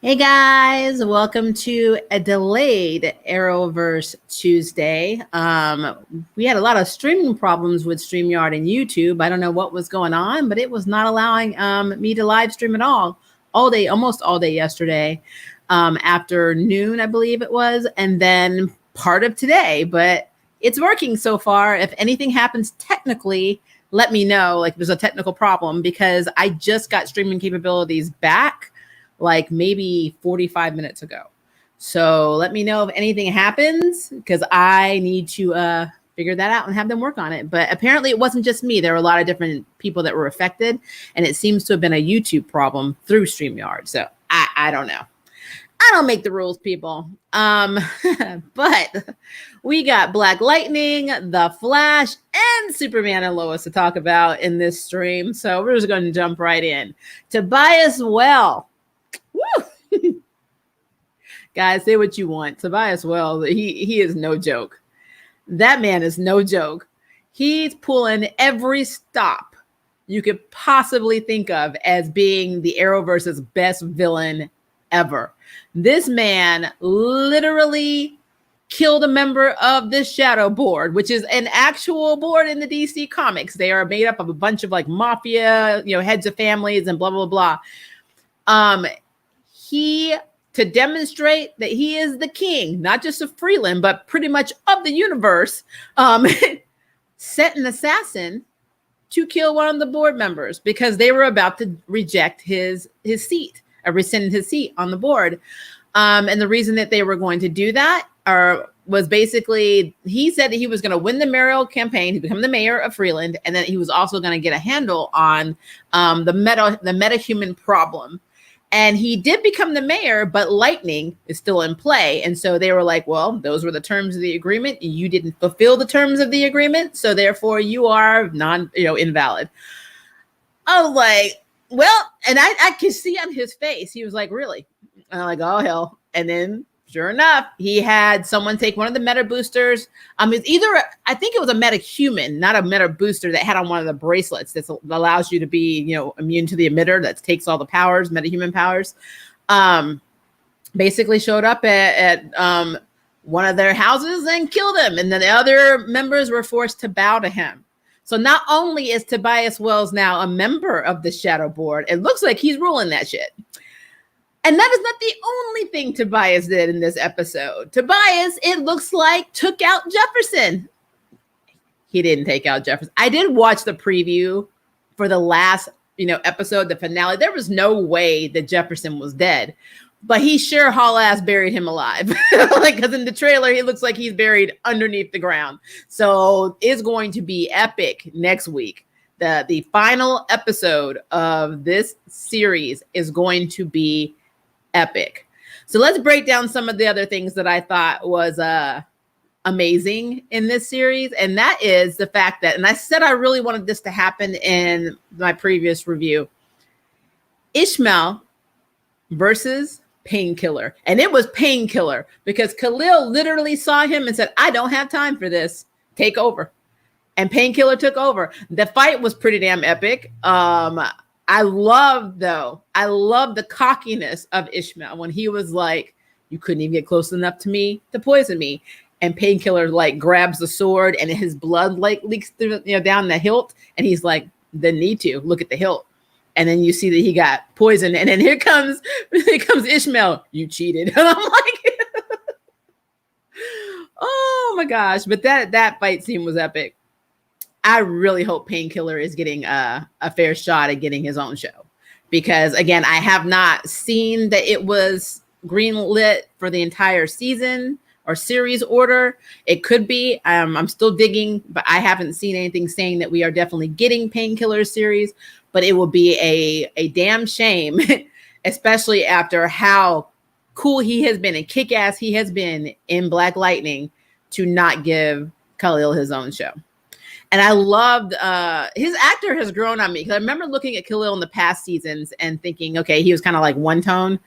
Hey guys, welcome to a delayed Arrowverse Tuesday. We had a lot of streaming problems with StreamYard and YouTube. I don't know what was going on, but it was not allowing me to live stream at all day, almost all day yesterday, after noon, I believe it was, and then part of today. But it's working so far. If anything happens technically, let me know. Like there's a technical problem because I just got streaming capabilities back like maybe 45 minutes ago. So let me know if anything happens because I need to figure that out and have them work on it. But apparently it wasn't just me. There were a lot of different people that were affected, and it seems to have been a YouTube problem through StreamYard. So I don't know. I don't make the rules, people. But we got Black Lightning, The Flash, and Superman and Lois to talk about in this stream. So we're just going to jump right in. Tobias Well. Woo! Guys, say what you want. Tobias Wells, he is no joke. That man is no joke. He's pulling every stop you could possibly think of as being the Arrowverse's best villain ever. This man literally killed a member of the Shadow Board, which is an actual board in the DC comics. They are made up of a bunch of like mafia, heads of families and blah, blah, blah. He, to demonstrate that he is the king, not just of Freeland, but pretty much of the universe, sent an assassin to kill one of the board members because they were about to reject his seat, or rescind his seat on the board. And the reason that they were going to do that was basically, he said that he was going to win the mayoral campaign, to become the mayor of Freeland, and then he was also going to get a handle on the metahuman problem. And he did become the mayor, but lightning is still in play. And so they were like, well, those were the terms of the agreement. You didn't fulfill the terms of the agreement. So therefore you are invalid. I was like, well, and I could see on his face, he was like, really? And I'm like, oh, hell. And then sure enough, he had someone take one of the meta boosters. It's either, I think it was a metahuman, not a meta booster, that had on one of the bracelets that allows you to be, immune to the emitter that takes all the powers, metahuman powers. Basically showed up at one of their houses and killed him. And then the other members were forced to bow to him. So not only is Tobias Wells now a member of the Shadow Board, it looks like he's ruling that shit. And that is not the only thing Tobias did in this episode. Tobias, it looks like, took out Jefferson. He didn't take out Jefferson. I did watch the preview for the last, episode, the finale. There was no way that Jefferson was dead, but he sure haul-ass buried him alive. Because in the trailer, he looks like he's buried underneath the ground. So it's going to be epic next week. The final episode of this series is going to be epic. So let's break down some of the other things that I thought was amazing in this series. And that is the fact that, and I said I really wanted this to happen in my previous review, Ishmael versus Painkiller. And it was Painkiller because Khalil literally saw him and said, I don't have time for this. Take over. And Painkiller took over. The fight was pretty damn epic. I love the cockiness of Ishmael when he was like, you couldn't even get close enough to me to poison me. And Painkiller like grabs the sword and his blood like leaks through, down the hilt. And he's like, didn't need to look at the hilt. And then you see that he got poisoned. And then here comes Ishmael. You cheated. And I'm like, oh my gosh. But that fight scene was epic. I really hope Painkiller is getting a fair shot at getting his own show. Because, again, I have not seen that it was greenlit for the entire season or series order. It could be. I'm still digging, but I haven't seen anything saying that we are definitely getting Painkiller series. But it will be a damn shame, especially after how cool he has been and kick-ass he has been in Black Lightning, to not give Khalil his own show. And I loved his actor has grown on me because I remember looking at Khalil in the past seasons and thinking, okay, he was kind of like one tone.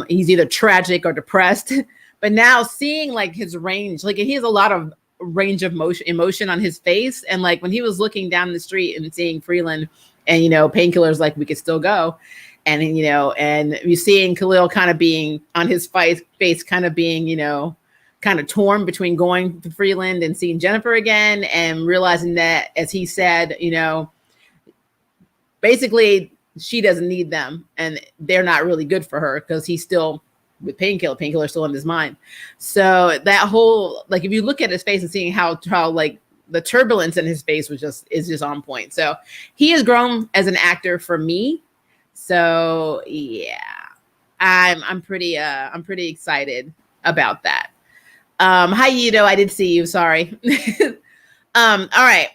He's either tragic or depressed. But now seeing like his range, like he has a lot of range of emotion on his face. And like when he was looking down the street and seeing Freeland and, Painkiller's like, we could still go. And, and you seeing Khalil kind of being on his face, kind of being, kind of torn between going to Freeland and seeing Jennifer again, and realizing that, as he said, basically she doesn't need them and they're not really good for her because he's still with Painkiller still in his mind. So that whole, like, if you look at his face and seeing how like the turbulence in his face is just on point. So he has grown as an actor for me. So yeah, I'm pretty excited about that. Hi Yido, I did see you. Sorry. All right.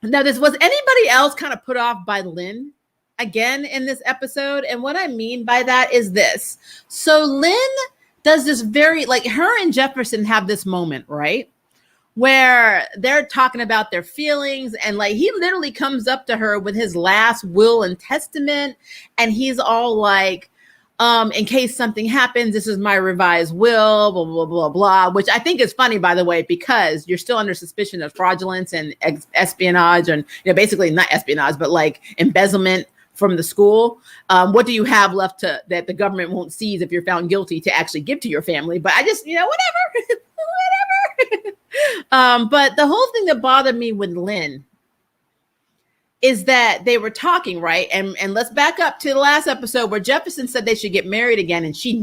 Now, was anybody else kind of put off by Lynn again in this episode? And what I mean by that is this. So Lynn does this very, like, her and Jefferson have this moment, right? Where they're talking about their feelings, and like he literally comes up to her with his last will and testament, and he's all like, in case something happens, this is my revised will, blah, blah, blah, blah, which I think is funny, by the way, because you're still under suspicion of fraudulence and espionage, and basically not espionage, but like embezzlement from the school. What do you have left that the government won't seize if you're found guilty to actually give to your family? But I just, whatever. But the whole thing that bothered me with Lynn is that they were talking, right? And let's back up to the last episode where Jefferson said they should get married again. And she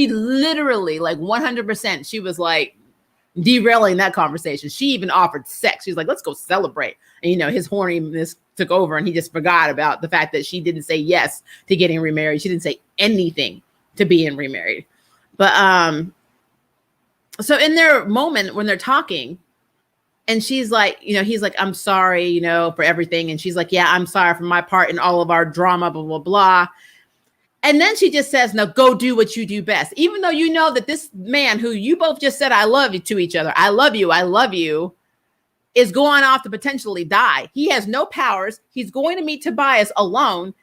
literally, like 100%, she was like derailing that conversation. She even offered sex. She's like, let's go celebrate. And, his horniness took over and he just forgot about the fact that she didn't say yes to getting remarried. She didn't say anything to being remarried. But, so in their moment when they're talking, and she's like, he's like, I'm sorry, for everything. And she's like, yeah, I'm sorry for my part in all of our drama, blah, blah, blah. And then she just says, no, go do what you do best. Even though you know that this man who you both just said, I love you to each other, I love you, is going off to potentially die. He has no powers. He's going to meet Tobias alone.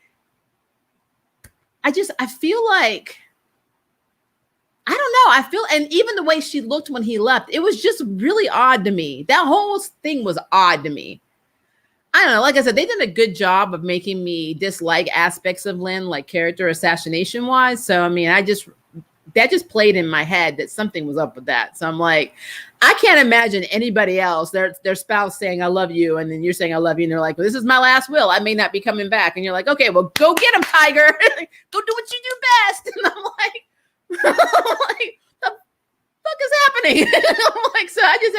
I feel like, I don't know. And even the way she looked when he left, it was just really odd to me. That whole thing was odd to me. I don't know. Like I said, they did a good job of making me dislike aspects of Lynn, like character assassination wise. So, I mean, that just played in my head that something was up with that. So I'm like, I can't imagine anybody else, their spouse saying, I love you. And then you're saying, I love you. And they're like, well, this is my last will. I may not be coming back. And you're like, okay, well, go get him, Tiger. Go do what you do best. And I'm like, like, the fuck is happening? Like, so I just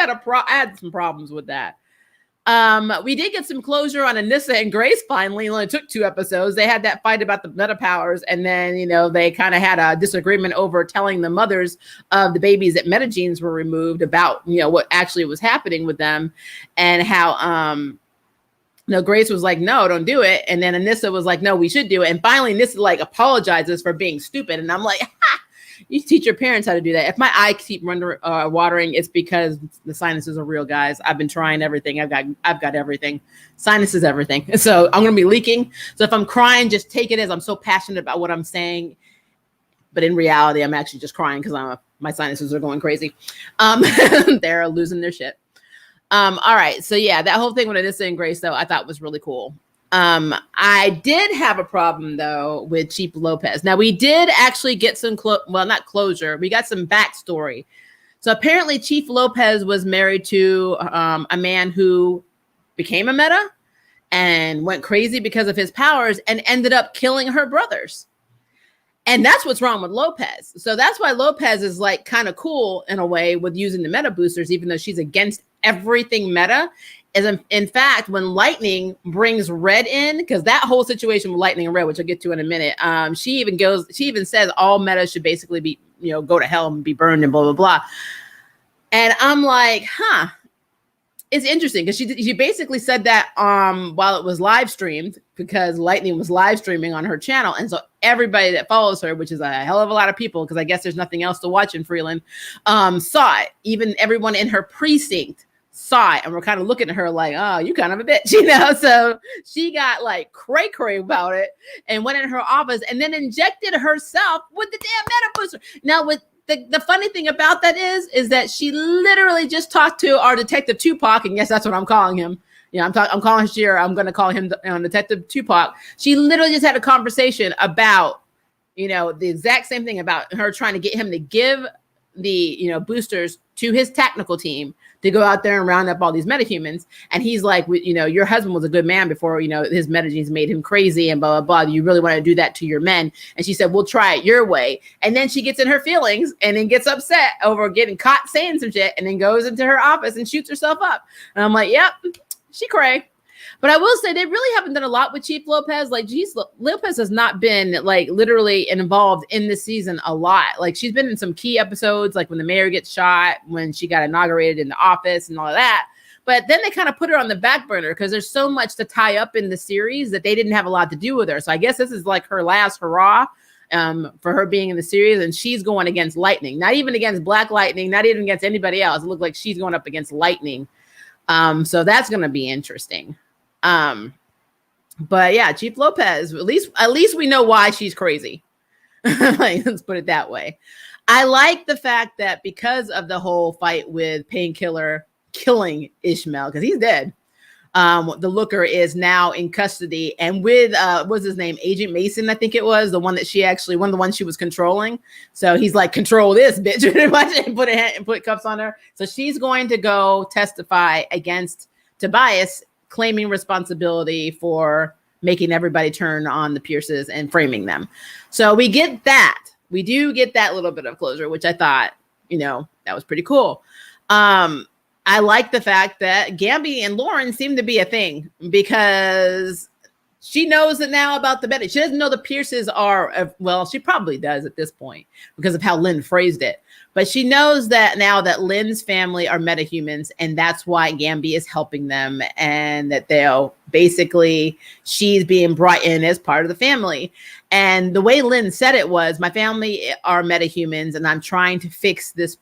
had some problems with that. We did get some closure on Anissa and Grace finally. It only took 2 episodes. They had that fight about the meta powers, and then they kind of had a disagreement over telling the mothers of the babies that metagenes were removed about what actually was happening with them, and how Grace was like, no, don't do it, and then Anissa was like, no, we should do it, and finally Anissa like apologizes for being stupid, and I'm like, ha! You teach your parents how to do that. If my eye keep watering, it's because the sinuses are real, guys. I've been trying everything. I've got everything. Sinuses, everything. So I'm going to be leaking. So if I'm crying, just take it as I'm so passionate about what I'm saying. But in reality, I'm actually just crying because my sinuses are going crazy. They're losing their shit. All right. So yeah, that whole thing with Anissa and Grace, though, I thought was really cool. I did have a problem though with Chief Lopez. Now we did actually get some, not closure. We got some backstory. So apparently Chief Lopez was married to a man who became a meta and went crazy because of his powers and ended up killing her brothers. And that's what's wrong with Lopez. So that's why Lopez is like kind of cool in a way with using the meta boosters, even though she's against everything meta. In fact, when Lightning brings Red in, because that whole situation with Lightning and Red, which I'll get to in a minute, she even says all meta should basically be, go to hell and be burned and blah, blah, blah. And I'm like, it's interesting because she basically said that while it was live streamed, because Lightning was live streaming on her channel. And so everybody that follows her, which is a hell of a lot of people, because I guess there's nothing else to watch in Freeland, saw it. Even everyone in her precinct saw it, and we're kind of looking at her like, oh, you kind of a bitch, So she got like cray about it and went in her office and then injected herself with the damn meta booster. Now, with the funny thing about that is that she literally just talked to our detective Tupac, and yes, that's what I'm calling him, I'm calling Shira. I'm going to call him Detective Tupac. She literally just had a conversation about, the exact same thing about her trying to get him to give the, boosters to his technical team to go out there and round up all these metahumans. And he's like, your husband was a good man before, his metagenes made him crazy and blah, blah, blah. You really want to do that to your men? And she said, we'll try it your way. And then she gets in her feelings and then gets upset over getting caught saying some shit and then goes into her office and shoots herself up. And I'm like, yep, she cray. But I will say they really haven't done a lot with Chief Lopez. Like, Lopez has not been like literally involved in this season a lot. Like, she's been in some key episodes, like when the mayor gets shot, when she got inaugurated in the office and all of that. But then they kind of put her on the back burner because there's so much to tie up in the series that they didn't have a lot to do with her. So I guess this is like her last hurrah for her being in the series. And she's going against Lightning, not even against Black Lightning, not even against anybody else. It looked like she's going up against Lightning. So that's going to be interesting. But yeah, Chief Lopez, at least we know why she's crazy. Like, let's put it that way. I like the fact that because of the whole fight with Painkiller killing Ishmael, because he's dead, the Looker is now in custody, and with what's his name, Agent Mason, I think it was one of the ones she was controlling. So he's like, control this bitch, and put cuffs on her. So she's going to go testify against Tobias, claiming responsibility for making everybody turn on the Pierces and framing them. So we get that. We do get that little bit of closure, which I thought, that was pretty cool. I like the fact that Gambi and Lauren seem to be a thing because she knows it now about the meta. She doesn't know the Pierces are, well, she probably does at this point because of how Lynn phrased it. But she knows that now that Lynn's family are metahumans, and that's why Gambi is helping them, and that basically she's being brought in as part of the family. And the way Lynn said it was, my family are metahumans, and I'm trying to fix this,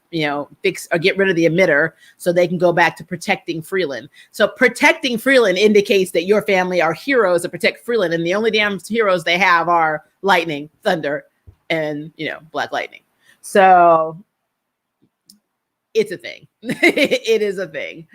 fix or get rid of the emitter so they can go back to protecting Freeland. So protecting Freeland indicates that your family are heroes to protect Freeland, and the only damn heroes they have are Lightning, Thunder, and, Black Lightning. So it's a thing. It is a thing.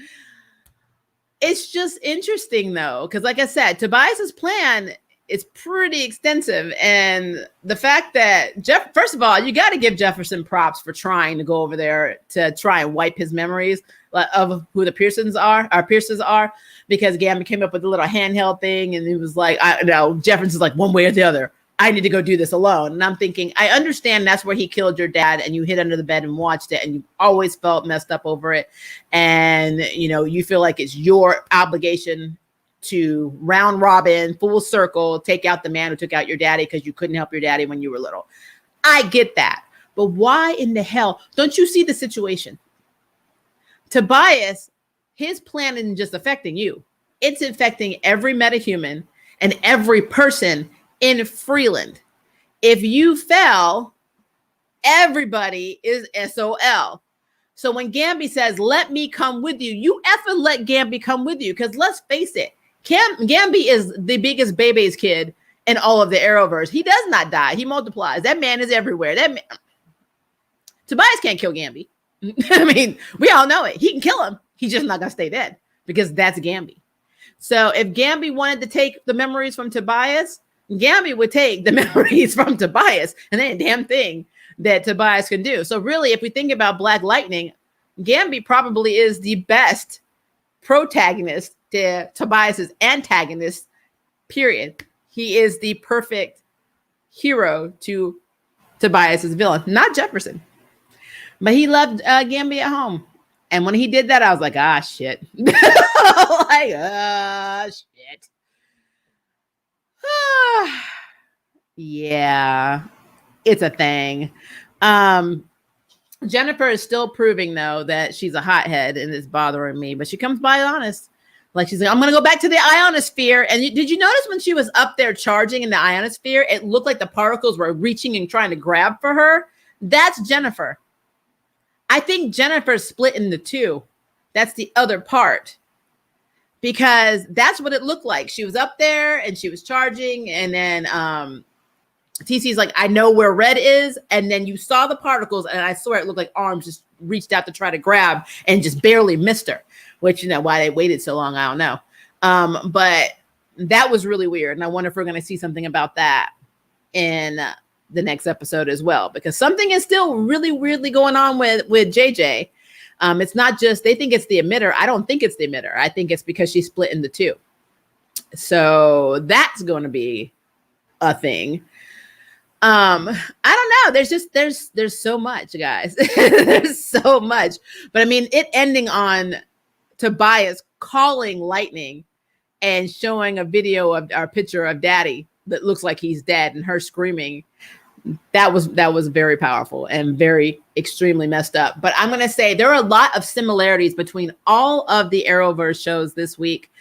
It's just interesting, though, because like I said, Tobias's plan is pretty extensive. And the fact that first of all, you got to give Jefferson props for trying to go over there to try and wipe his memories of who the Pierces are, because Gambi came up with a little handheld thing. And he was like, Jefferson's like, one way or the other, I need to go do this alone. And I'm thinking, I understand that's where he killed your dad and you hid under the bed and watched it and you always felt messed up over it. And, you feel like it's your obligation to round robin, full circle, take out the man who took out your daddy because you couldn't help your daddy when you were little. I get that. But why in the hell don't you see the situation? Tobias, his plan isn't just affecting you. It's affecting every metahuman and every person in Freeland. If you fell, everybody is SOL. So when Gambi says, let me come with you, you effing let Gambi come with you. Because let's face it, Gambi is the biggest baby's kid in all of the Arrowverse. He does not die. He multiplies. That man is everywhere. Tobias can't kill Gambi. I mean, we all know it. He can kill him. He's just not going to stay dead because that's Gambi. So if Gambi wanted to take the memories from Tobias, Gambi would take the memories from Tobias, and then a damn thing that Tobias can do. So really, if we think about Black Lightning, Gambi probably is the best protagonist to Tobias's antagonist, period. He is the perfect hero to Tobias's villain, not Jefferson. But he loved Gambi at home. And when he did that, I was like, shit. Shit. Yeah, it's a thing. Jennifer is still proving, though, that she's a hothead and it's bothering me, but she comes by honest. Like, she's like, I'm going to go back to the ionosphere. And did you notice when she was up there charging in the ionosphere, it looked like the particles were reaching and trying to grab for her? That's Jennifer. I think Jennifer's split into two. That's the other part. Because that's what it looked like. She was up there and she was charging. And then TC's like, I know where red is. And then you saw the particles. And I swear it looked like arms just reached out to try to grab and just barely missed her. Which, why they waited so long, I don't know. But that was really weird. And I wonder if we're going to see something about that in the next episode as well, because something is still really weirdly going on with JJ. It's not just, they think it's the emitter. I don't think it's the emitter. I think it's because she's split into two. So that's going to be a thing. I don't know. There's so much, guys. There's so much. But I mean, it ending on Tobias calling Lightning and showing a video of our picture of Daddy that looks like he's dead and her screaming. That was very powerful and very extremely messed up. But I'm going to say there are a lot of similarities between all of the Arrowverse shows this week.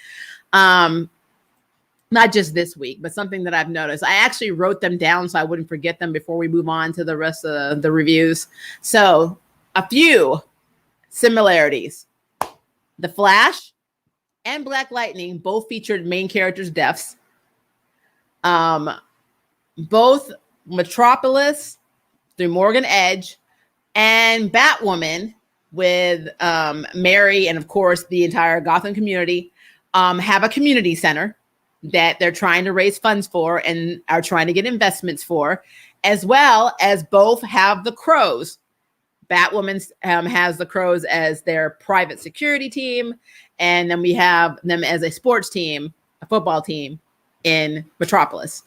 Not just this week, but something that I've noticed. I actually wrote them down so I wouldn't forget them before we move on to the rest of the reviews. So a few similarities. The Flash and Black Lightning both featured main characters' deaths. Both Metropolis through Morgan Edge and Batwoman with Mary and, of course, the entire Gotham community have a community center that they're trying to raise funds for and are trying to get investments for, as well as both have the Crows. Batwoman has the Crows as their private security team, and then we have them as a sports team, a football team in Metropolis.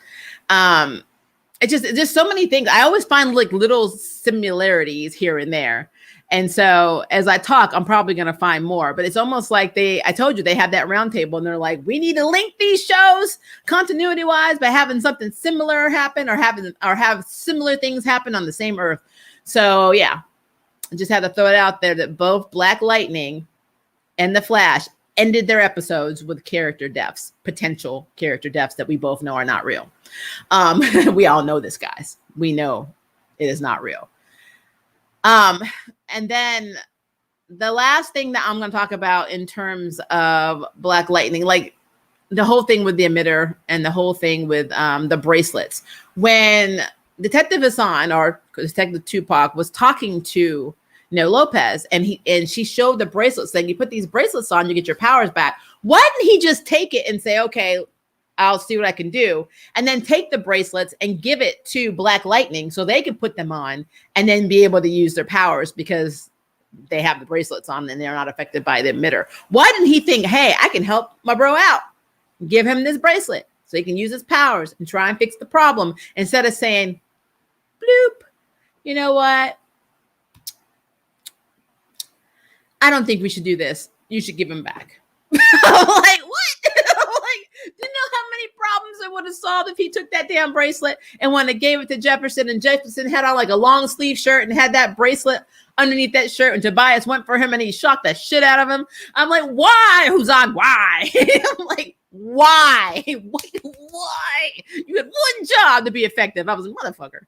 It's just so many things. I always find like little similarities here and there. And so as I talk, I'm probably going to find more, but it's almost like I told you, they have that round table and they're like, we need to link these shows continuity wise by having something similar happen or have similar things happen on the same Earth. So yeah, I just had to throw it out there that both Black Lightning and the Flash ended their episodes with character deaths, potential character deaths that we both know are not real. We all know this, guys. We know it is not real. And then the last thing that I'm going to talk about in terms of Black Lightning, like the whole thing with the emitter and the whole thing with the bracelets. When Detective Hassan or Detective Tupac was talking to Lopez and she showed the bracelets saying, you put these bracelets on, you get your powers back. Why didn't he just take it and say, okay, I'll see what I can do, and then take the bracelets and give it to Black Lightning so they can put them on and then be able to use their powers because they have the bracelets on and they're not affected by the emitter? Why didn't he think, hey, I can help my bro out, give him this bracelet so he can use his powers and try and fix the problem, instead of saying, bloop, you know what? I don't think we should do this. You should give him back. I'm like, what? Do you know how many problems it would have solved if he took that damn bracelet and when they gave it to Jefferson, and Jefferson had on like a long sleeve shirt and had that bracelet underneath that shirt, and Tobias went for him and he shocked the shit out of him. I'm like, why? Who's on? Why? I'm like, why? Why? You had one job to be effective. I was like, motherfucker.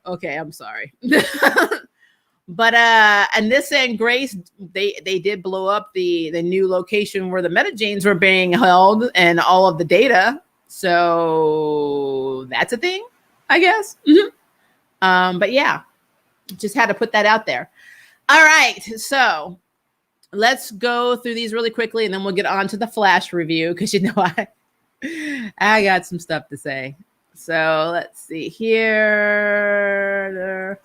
Okay, I'm sorry. But and this and Grace, they did blow up the new location where the metagenes were being held and all of the data. So that's a thing, I guess. Mm-hmm. But yeah, just had to put that out there. All right, so let's go through these really quickly, and then we'll get on to the Flash review because I got some stuff to say. So let's see here.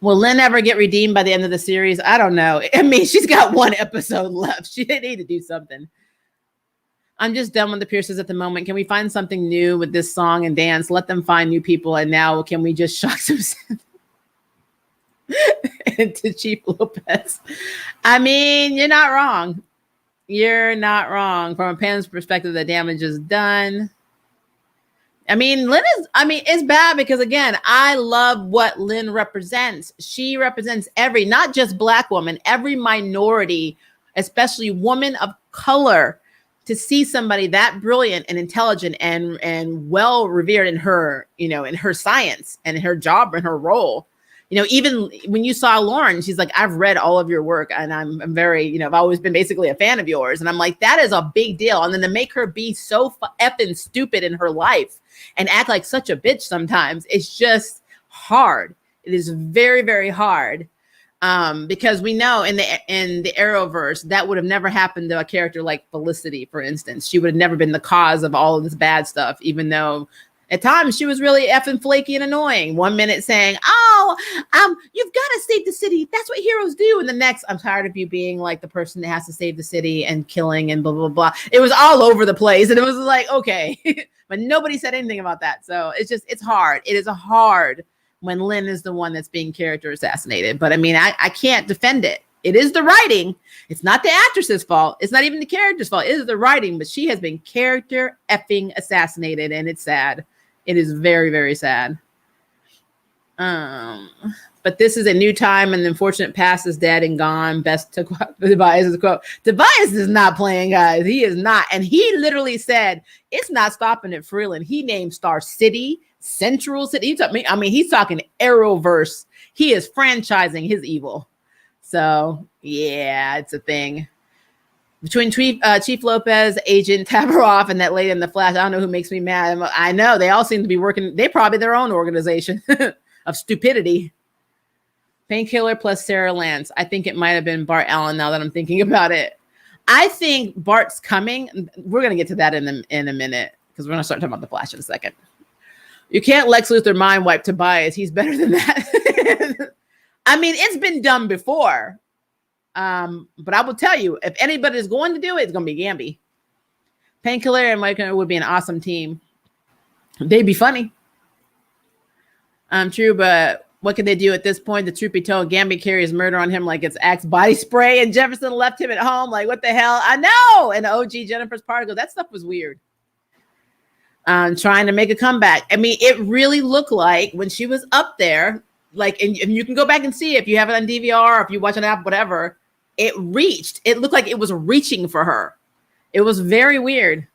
Will Lynn ever get redeemed by the end of the series? I don't know. I mean, she's got one episode left. She need to do something. I'm just done with the Pierces at the moment. Can we find something new with this song and dance? Let them find new people. And now can we just shock some sense into Chief Lopez? I mean, you're not wrong. You're not wrong. From a fan's perspective, the damage is done. I mean, it's bad because, again, I love what Lynn represents. She represents not just Black woman, every minority, especially woman of color, to see somebody that brilliant and intelligent and well revered in her, in her science and her job and her role. Even when you saw Lauren, she's like, I've read all of your work and I'm very, I've always been basically a fan of yours. And I'm like, that is a big deal. And then to make her be so effing stupid in her life and act like such a bitch sometimes, it's just hard. It is very, very hard. Because we know in the Arrowverse that would have never happened to a character like Felicity, for instance. She would have never been the cause of all of this bad stuff, even though at times she was really effing flaky and annoying. One minute saying, "Oh, you've got to save the city. That's what heroes do," and the next, "I'm tired of you being like the person that has to save the city and killing and blah blah blah." It was all over the place, and it was like, okay, but nobody said anything about that. So it's hard. It is hard when Lynn is the one that's being character assassinated. But I mean, I can't defend it. It is the writing. It's not the actress's fault. It's not even the character's fault. It is the writing, but she has been character effing assassinated, and it's sad. It is very, very sad. But this is a new time, and the unfortunate past is dead and gone. Best to quote Tobias's quote. Tobias is not playing, guys. He is not. And he literally said, it's not stopping at Freeland. He named Star City, Central City. He's talking Arrowverse. He is franchising his evil. So, yeah, it's a thing. Between Chief Lopez, Agent Tabaroff, and that lady in the Flash, I don't know who makes me mad. I know they all seem to be working. They probably their own organization of stupidity. Painkiller plus Sarah Lance. I think it might have been Bart Allen now that I'm thinking about it. I think Bart's coming. We're going to get to that in a minute because we're going to start talking about the Flash in a second. You can't Lex Luthor mind wipe Tobias. He's better than that. I mean, it's been done before. But I will tell you, if anybody is going to do it, it's going to be Gamby. Painkiller and Mike would be an awesome team. They'd be funny. True, but what can they do at this point? The truth be told, Gamby carries murder on him like it's Axe body spray, and Jefferson left him at home. Like, what the hell? I know. And OG Jennifer's particle. That stuff was weird. Trying to make a comeback. I mean, it really looked like when she was up there, like, and you can go back and see if you have it on DVR or if you watch an app, whatever. It looked like it was reaching for her. It was very weird.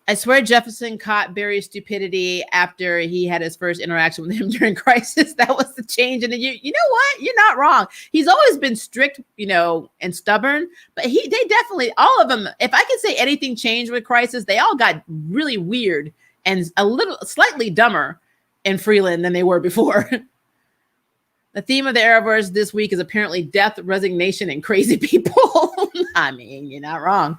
I swear Jefferson caught Barry's stupidity after he had his first interaction with him during Crisis. That was the change. And you know what? You're not wrong. He's always been strict, and stubborn, but they definitely, all of them, if I can say anything changed with Crisis, they all got really weird and slightly dumber in Freeland than they were before. The theme of the Arrowverse this week is apparently death, resignation, and crazy people. I mean, you're not wrong.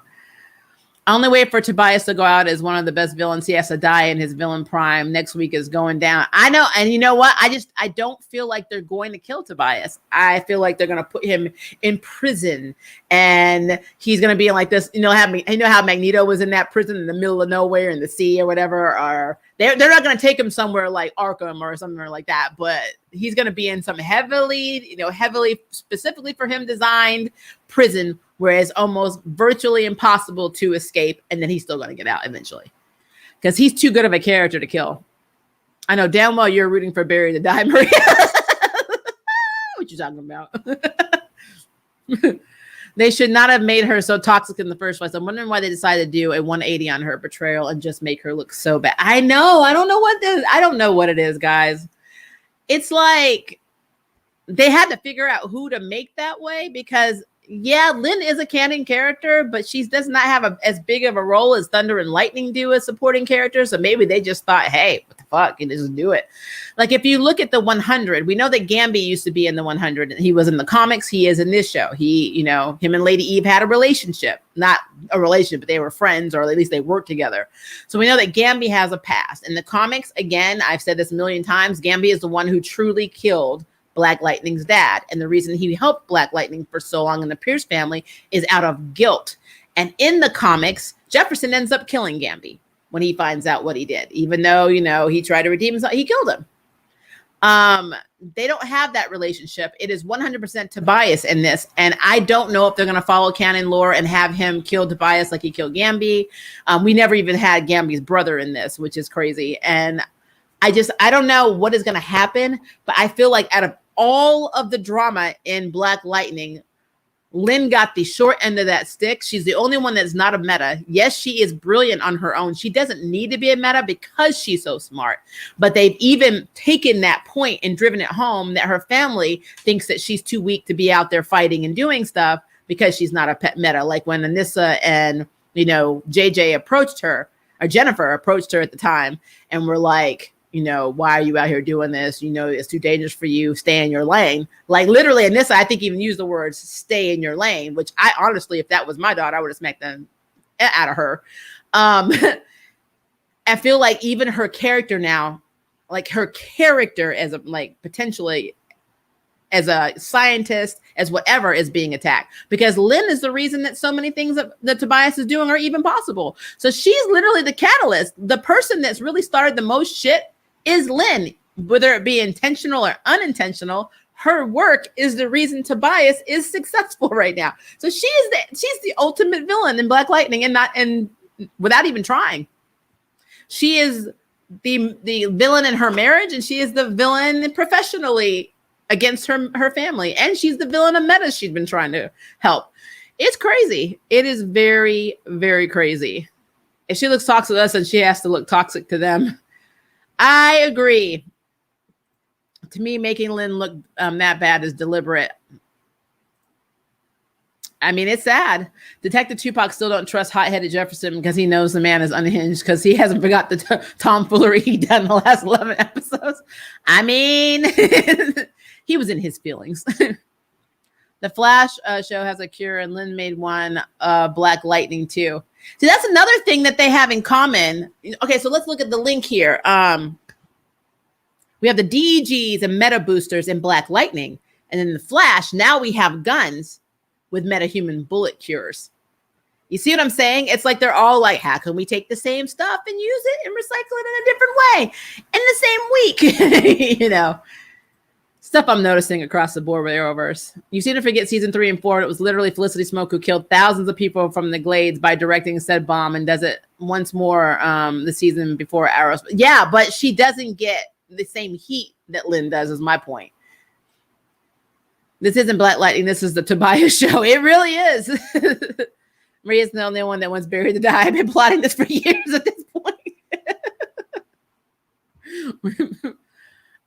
Only way for Tobias to go out as one of the best villains. He has to die in his villain prime. Next week is going down. I know. And you know what? I don't feel like they're going to kill Tobias. I feel like they're going to put him in prison and he's going to be like this. You know how Magneto was in that prison in the middle of nowhere in the sea or whatever, or they're not going to take him somewhere like Arkham or somewhere like that, but he's going to be in some heavily specifically for him designed prison where it's almost virtually impossible to escape, and then he's still going to get out eventually because he's too good of a character to kill. I know damn well you're rooting for Barry to die, Maria. What you talking about? They should not have made her so toxic in the first place. I'm wondering why they decided to do a 180 on her portrayal and just make her look so bad. I know. I don't know what it is, guys. It's like they had to figure out who to make that way because yeah, Lynn is a canon character, but she does not have as big of a role as Thunder and Lightning do as supporting characters. So maybe they just thought, hey, what the fuck, and just do it. Like if you look at the 100, we know that Gamby used to be in the 100. He was in the comics. He is in this show. Him and Lady Eve had a relationship, not a relationship, but they were friends, or at least they worked together. So we know that Gamby has a past. In the comics, again, I've said this a million times, Gamby is the one who truly killed Black Lightning's dad. And the reason he helped Black Lightning for so long in the Pierce family is out of guilt. And in the comics, Jefferson ends up killing Gamby when he finds out what he did. Even though, he tried to redeem himself, he killed him. They don't have that relationship. It is 100% Tobias in this. And I don't know if they're going to follow canon lore and have him kill Tobias like he killed Gamby. We never even had Gamby's brother in this, which is crazy. And I don't know what is going to happen, but I feel like out of all of the drama in Black Lightning, Lynn got the short end of that stick. She's the only one that's not a meta. Yes, she is brilliant on her own. She doesn't need to be a meta because she's so smart. But they've even taken that point and driven it home that her family thinks that she's too weak to be out there fighting and doing stuff because she's not a pet meta. Like when Anissa and, JJ approached her, or Jennifer approached her at the time and were like, why are you out here doing this? It's too dangerous for you. Stay in your lane. Like literally in this, I think even use the words stay in your lane, which I honestly, if that was my daughter, I would have smacked them out of her. I feel like even her character now, like her character as potentially as a scientist, as whatever, is being attacked, because Lynn is the reason that so many things that Tobias is doing are even possible. So she's literally the catalyst. The person that's really started the most shit is Lynn, whether it be intentional or unintentional. Her work is the reason Tobias is successful right now. So she's the ultimate villain in Black Lightning, and without even trying. She is the villain in her marriage, and she is the villain professionally against her family, and she's the villain of Meta she's been trying to help. It's crazy. It is very, very crazy. If she looks toxic to us, and she has to look toxic to them. I agree. To me, making Lynn look that bad is deliberate. I mean, it's sad. Detective Tupac still don't trust hot-headed Jefferson because he knows the man is unhinged, because he hasn't forgot the tomfoolery he done the last 11 episodes. I mean, he was in his feelings. The Flash show has a cure, and Lynn made one, Black Lightning too. See, that's another thing that they have in common. Okay, so let's look at the link here. We have the DEGs and meta boosters in Black Lightning, and in the Flash, now we have guns with metahuman bullet cures. You see what I'm saying? It's like they're all like, how can we take the same stuff and use it and recycle it in a different way in the same week? Stuff I'm noticing across the board with Arrowverse. You seem to forget season 3 and 4. And it was literally Felicity Smoke who killed thousands of people from the Glades by directing said bomb, and does it once more the season before Arrows. Yeah, but she doesn't get the same heat that Lynn does, is my point. This isn't Black Lightning. This is the Tobias show. It really is. Maria's the only one that wants Barry to die. I've been plotting this for years at this point.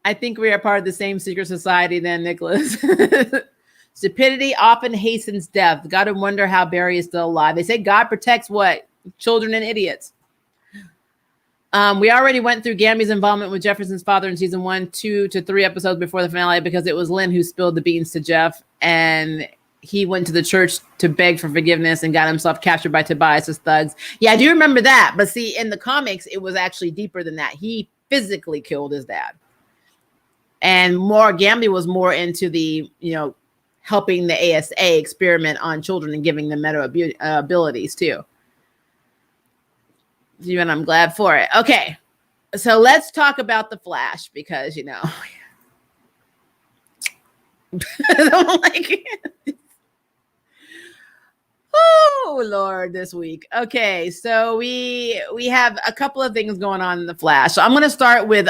I think we are part of the same secret society then, Nicholas. Stupidity often hastens death. Gotta wonder how Barry is still alive. They say God protects what? Children and idiots. We already went through Gamby's involvement with Jefferson's father in season 1, 2 to 3 episodes before the finale, because it was Lynn who spilled the beans to Jeff, and he went to the church to beg for forgiveness and got himself captured by Tobias's thugs. Yeah, I do remember that. But see, in the comics, it was actually deeper than that. He physically killed his dad. And Gamby was more into the, helping the ASA experiment on children and giving them meta abilities too. And I'm glad for it. Okay, so let's talk about the Flash, because I don't like it. Oh Lord, this week. Okay, so we have a couple of things going on in the Flash. So I'm going to start with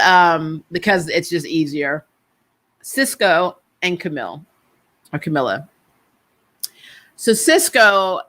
because it's just easier. Cisco and Camilla. So Cisco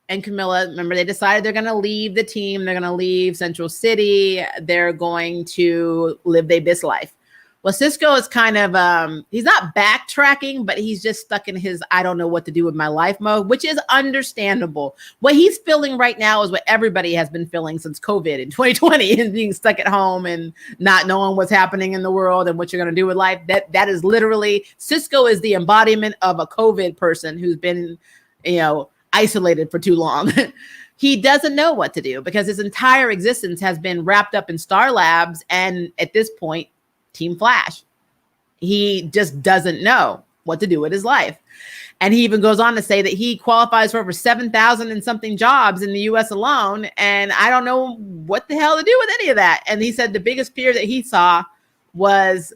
and Camilla, remember, they decided they're going to leave the team. They're going to leave Central City. They're going to live their best life. Well, Cisco is kind of, he's not backtracking, but he's just stuck in his, I don't know what to do with my life mode, which is understandable. What he's feeling right now is what everybody has been feeling since COVID in 2020, and being stuck at home and not knowing what's happening in the world and what you're going to do with life. That is literally, Cisco is the embodiment of a COVID person who's been, isolated for too long. He doesn't know what to do because his entire existence has been wrapped up in Star Labs, and at this point, Team Flash. He just doesn't know what to do with his life. And he even goes on to say that he qualifies for over 7,000 and something jobs in the US alone, and I don't know what the hell to do with any of that. And he said the biggest fear that he saw was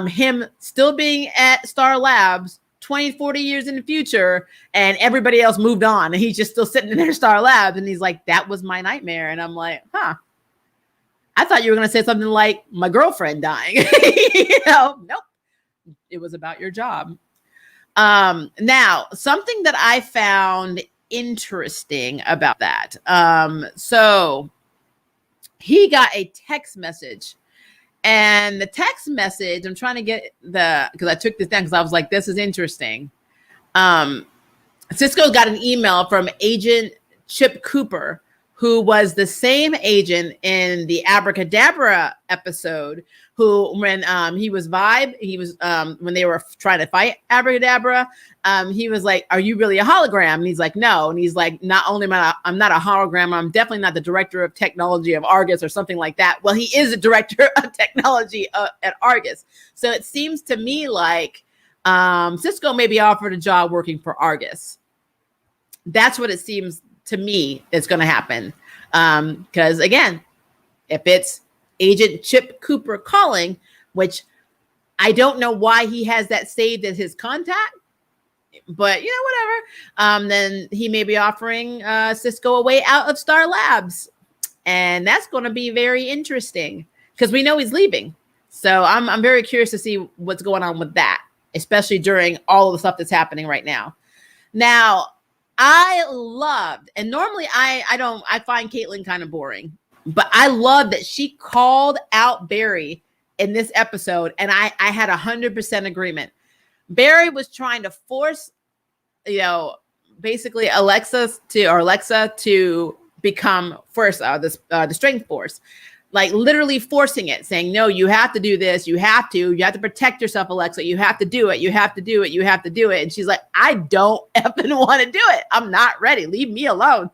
him still being at Star Labs 20, 40 years in the future, and everybody else moved on, and he's just still sitting in their Star Labs. And he's like, that was my nightmare. And I'm like, I thought you were going to say something like my girlfriend dying. Nope. It was about your job. Now, something that I found interesting about that. So he got a text message. And the text message, I'm trying to get because I took this down because I was like, this is interesting. Cisco got an email from Agent Chip Cooper, who was the same agent in the Abracadabra episode, who when he was when they were trying to fight Abracadabra, he was like, "Are you really a hologram?" And he's like, "No." And he's like, "Not only I'm not a hologram, I'm definitely not the director of technology of Argus or something like that." Well, he is a director of technology at Argus. So it seems to me like Cisco may be offered a job working for Argus. That's what it seems to me is going to happen. Because again, if it's Agent Chip Cooper calling, which I don't know why he has that saved as his contact, but whatever. Then he may be offering Cisco a way out of Star Labs. And that's going to be very interesting because we know he's leaving. So I'm very curious to see what's going on with that, especially during all of the stuff that's happening right now. Now, I loved, and normally I find Caitlin kind of boring, but I love that she called out Barry in this episode, and I had 100% agreement. Barry was trying to force, basically Alexa to become first the strength force. Like literally forcing it, saying, "No, you have to do this. You have to protect yourself, Alexa. You have to do it. You have to do it. You have to do it." And she's like, "I don't effing want to do it. I'm not ready. Leave me alone."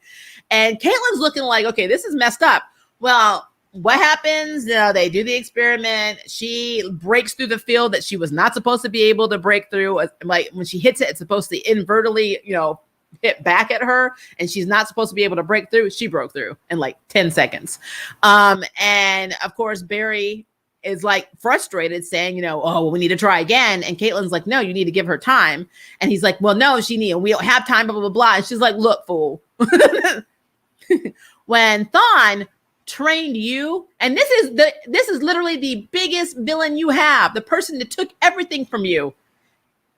And Caitlin's looking like, okay, this is messed up. Well, what happens? They do the experiment. She breaks through the field that she was not supposed to be able to break through. Like when she hits it, it's supposed to inadvertently, hit back at her, and she's not supposed to be able to break through. She broke through in like 10 seconds. And of course, Barry is like frustrated saying, "Oh, well, we need to try again." And Caitlin's like, "No, you need to give her time." And he's like, "Well, no, we don't have time, blah, blah, blah, blah." And she's like, "Look, fool, when Thawne trained you, and this is literally the biggest villain you have, the person that took everything from you.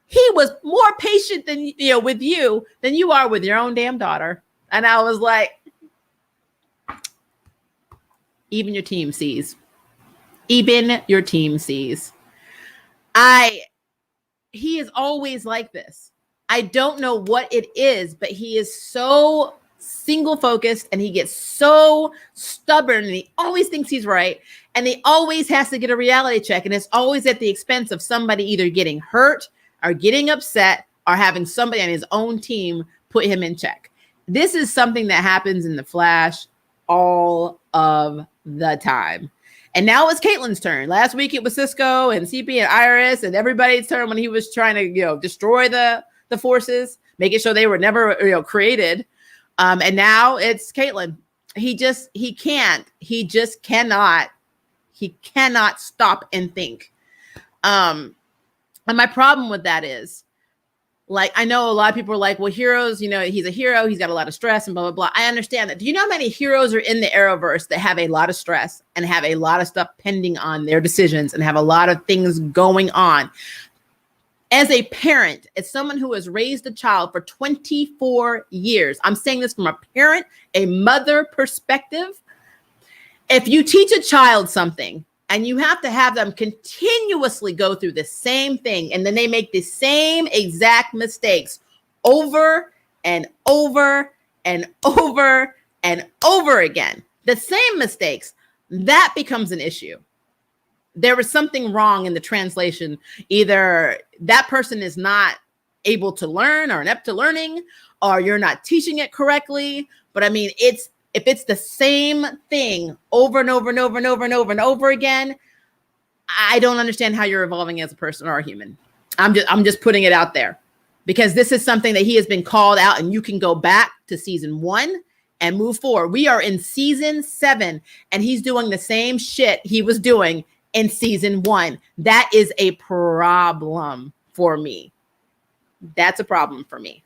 He was more patient than with you than you are with your own damn daughter." And I was like, even your team sees. Even your team sees. He is always like this. I don't know what it is, but he is so single focused and he gets so stubborn and he always thinks he's right. And he always has to get a reality check. And it's always at the expense of somebody either getting hurt or getting upset or having somebody on his own team put him in check. This is something that happens in The Flash all of the time. And now it's Caitlin's turn. Last week it was Cisco and CP and Iris and everybody's turn when he was trying to, destroy the forces, making sure they were never, created. And now it's Caitlin. He cannot stop and think. And my problem with that is, like, I know a lot of people are like, well, heroes, he's a hero. He's got a lot of stress and blah, blah, blah. I understand that. Do you know how many heroes are in the Arrowverse that have a lot of stress and have a lot of stuff pending on their decisions and have a lot of things going on? As a parent, as someone who has raised a child for 24 years, I'm saying this from a parent, a mother perspective. If you teach a child something and you have to have them continuously go through the same thing, and then they make the same exact mistakes over and over and over and over again, the same mistakes, that becomes an issue. There was something wrong in the translation. Either that person is not able to learn or inept to learning, or you're not teaching it correctly. But I mean, if it's the same thing over and over and over and over and over and over again, I don't understand how you're evolving as a person or a human. I'm just putting it out there, because this is something that he has been called out, and you can go back to season 1 and move forward. We are in season 7, and he's doing the same shit he was doing in season 1. That is a problem for me. That's a problem for me.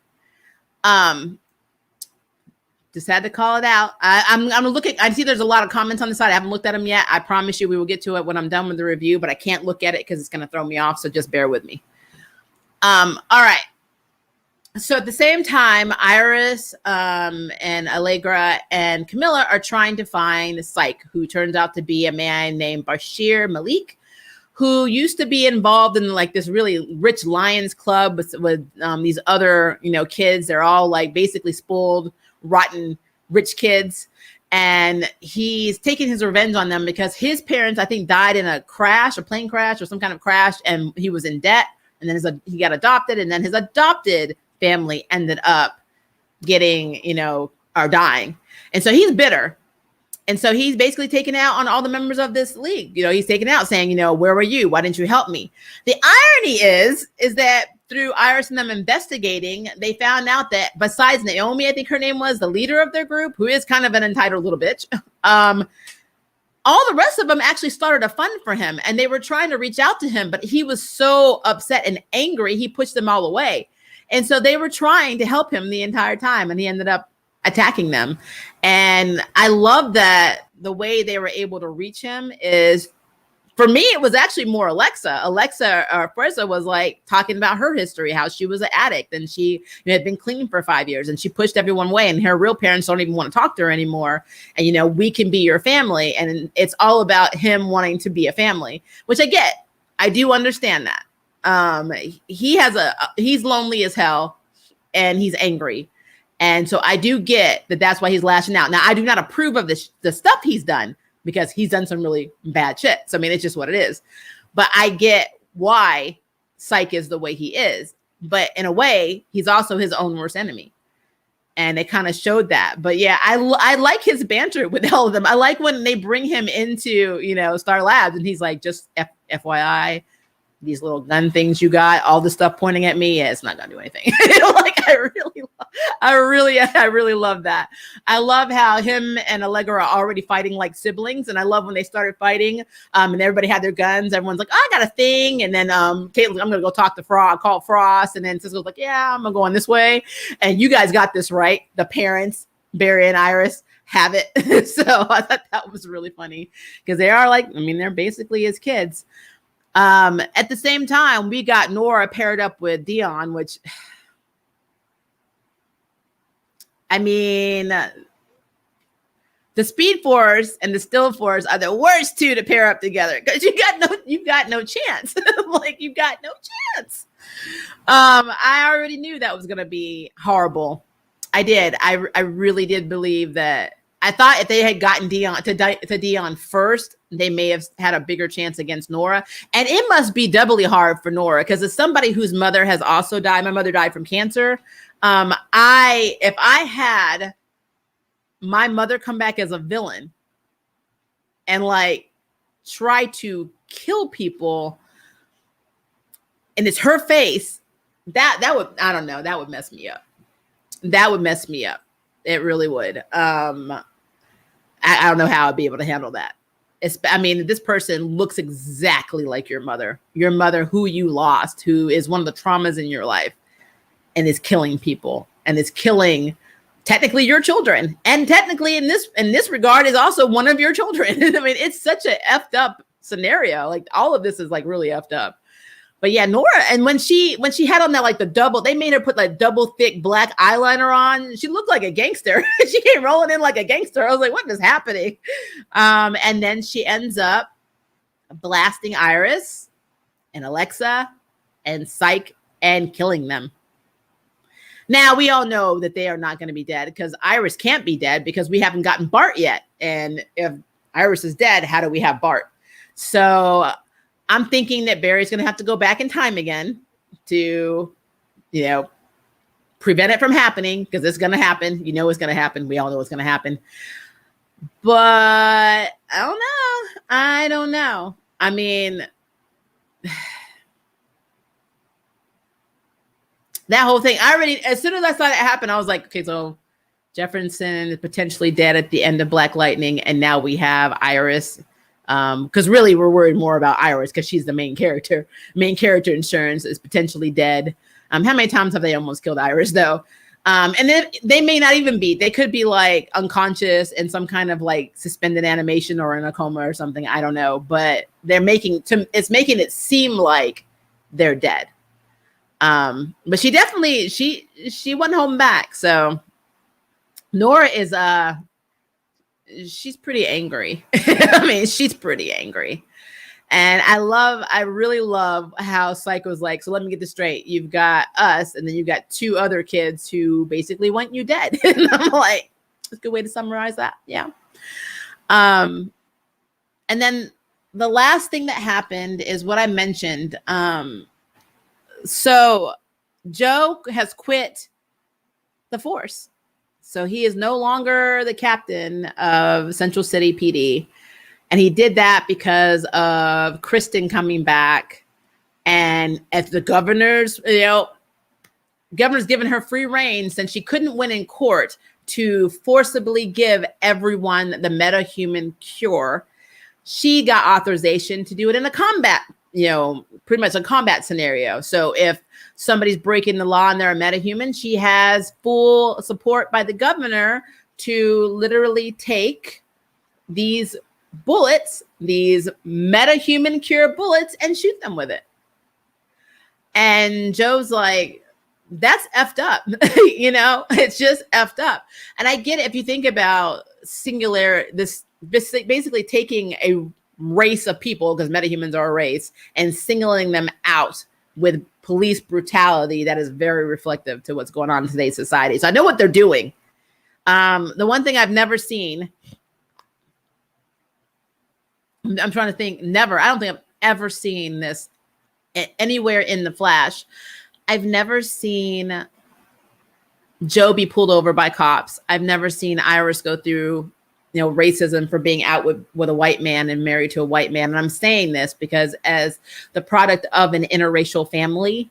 Just had to call it out. I'm looking. I see there's a lot of comments on the side. I haven't looked at them yet. I promise you we will get to it when I'm done with the review, but I can't look at it because it's going to throw me off. So just bear with me. All right. So at the same time, Iris and Allegra and Camilla are trying to find Psyche, who turns out to be a man named Bashir Malik, who used to be involved in like this really rich Lions Club with these other, kids. They're all like basically spoiled, rotten rich kids. And he's taking his revenge on them because his parents, I think, died in a plane crash or some kind of crash. And he was in debt. And then he got adopted. And then his adopted family ended up getting, or dying. And so he's bitter. And so he's basically taken out on all the members of this league. He's taken out saying, where were you? Why didn't you help me? The irony is that through Iris and them investigating, they found out that besides Naomi, I think her name was, the leader of their group, who is kind of an entitled little bitch, all the rest of them actually started a fund for him. And they were trying to reach out to him, but he was so upset and angry, he pushed them all away. And so they were trying to help him the entire time. And he ended up attacking them. And I love that the way they were able to reach him is, for me, it was actually more Alexa. Freza was like talking about her history, how she was an addict and she had been clean for 5 years and she pushed everyone away and her real parents don't even want to talk to her anymore. And, we can be your family. And it's all about him wanting to be a family, which I get. I do understand that. He's lonely as hell and he's angry. And so I do get that that's why he's lashing out. Now, I do not approve of the stuff he's done because he's done some really bad shit. So, I mean, it's just what it is. But I get why Psych is the way he is. But in a way, he's also his own worst enemy. And it kind of showed that. But yeah, I like his banter with all of them. I like when they bring him into, Star Labs and he's like, just FYI, these little gun things you got, all the stuff pointing at me, it's not gonna do anything. I really love that. I love how him and Allegra are already fighting like siblings, and I love when they started fighting, and everybody had their guns. Everyone's like, oh, I got a thing, and then Caitlin, I'm gonna go talk to Frost, call Frost, and then Cisco's like, yeah, I'm gonna go on this way, and you guys got this right. The parents, Barry and Iris, have it. So I thought that was really funny because they are they're basically his kids. At the same time, we got Nora paired up with Dion, which, I mean, the Speed Force and the Still Force are the worst two to pair up together because you've got no chance. You've got no chance. I already knew that was going to be horrible. I did. I really did believe that. I thought if they had gotten Dion to Dion first, they may have had a bigger chance against Nora. And it must be doubly hard for Nora because as somebody whose mother has also died, my mother died from cancer. If I had my mother come back as a villain and try to kill people, and it's her face, that would, I don't know, that would mess me up. That would mess me up. It really would. I don't know how I'd be able to handle that. This person looks exactly like your mother who you lost, who is one of the traumas in your life and is killing people and is killing technically your children. And technically in this regard is also one of your children. It's such a effed up scenario. All of this is really effed up. But yeah, Nora, and when she had on that the double, they made her put double thick black eyeliner on. She looked like a gangster. She came rolling in like a gangster. I was like, what is happening? And then she ends up blasting Iris and Alexa and Psych and killing them. Now we all know that they are not going to be dead because Iris can't be dead because we haven't gotten Bart yet. And if Iris is dead, how do we have Bart? So I'm thinking that Barry's going to have to go back in time again to, prevent it from happening because it's going to happen. It's going to happen. We all know it's going to happen. But I don't know. That whole thing, as soon as I saw that happen, I was like, okay, so Jefferson is potentially dead at the end of Black Lightning. And now we have Iris. Because really we're worried more about Iris because she's the main character. Main character insurance is potentially dead. How many times have they almost killed Iris though? And then they may not even be. They could be unconscious in some kind of suspended animation or in a coma or something. I don't know. But it's making it seem like they're dead. But she definitely she went home back. So Nora is she's pretty angry. She's pretty angry. And I really love how Psycho's so let me get this straight. You've got us, and then you've got two other kids who basically want you dead. And I'm like, That's a good way to summarize that. Yeah. And then the last thing that happened is what I mentioned. So Joe has quit the force. So he is no longer the captain of Central City PD. And he did that because of Kristen coming back. And as the governor's given her free reign since she couldn't win in court to forcibly give everyone the metahuman cure. She got authorization to do it in a combat, pretty much a combat scenario. So if somebody's breaking the law and they're a metahuman, she has full support by the governor to literally take these bullets, these metahuman cure bullets, and shoot them with it. And Joe's like, that's effed up. It's just effed up. And I get it. If you think about this basically taking a race of people, because metahumans are a race, and singling them out with police brutality, that is very reflective to what's going on in today's society. So I know what they're doing. The one thing I've never seen, I'm trying to think, I don't think I've ever seen this anywhere in the Flash. I've never seen Joe be pulled over by cops. I've never seen Iris go through, racism for being out with a white man and married to a white man. And I'm saying this because as the product of an interracial family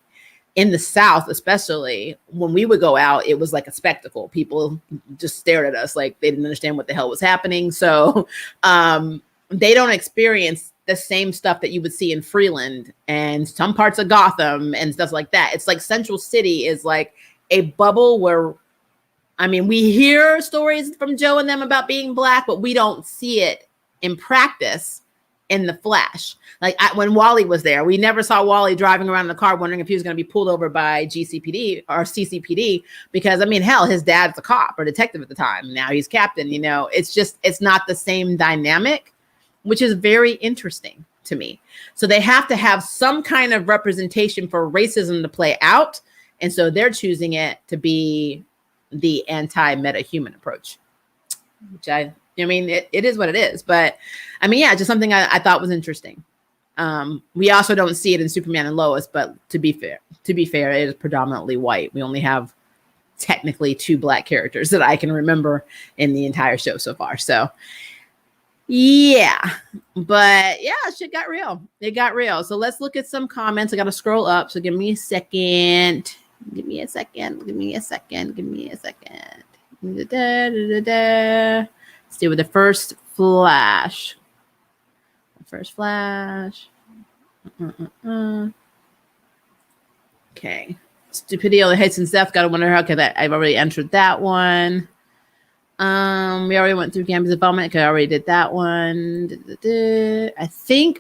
in the South, especially when we would go out, it was like a spectacle. People just stared at us like they didn't understand what the hell was happening. So they don't experience the same stuff that you would see in Freeland and some parts of Gotham and stuff like that. It's like Central City is like a bubble where, we hear stories from Joe and them about being Black, but we don't see it in practice in the Flash. Like when Wally was there, we never saw Wally driving around in the car wondering if he was going to be pulled over by GCPD or CCPD because, hell, his dad's a cop or detective at the time. Now he's captain, it's not the same dynamic, which is very interesting to me. So they have to have some kind of representation for racism to play out. And so they're choosing it to be the anti-metahuman approach, which it is what it is. But just something I thought was interesting. We also don't see it in Superman and Lois, but to be fair, it is predominantly white. We only have technically 2 Black characters that I can remember in the entire show so far. So yeah, but yeah, shit got real. It got real. So let's look at some comments. I got to scroll up. So give me a second. Let's do with the first flash. Okay. Stupidity only hates and Seth. Gotta wonder how could that. I've already entered that one. We already went through Gambit's involvement. I already did that one. I think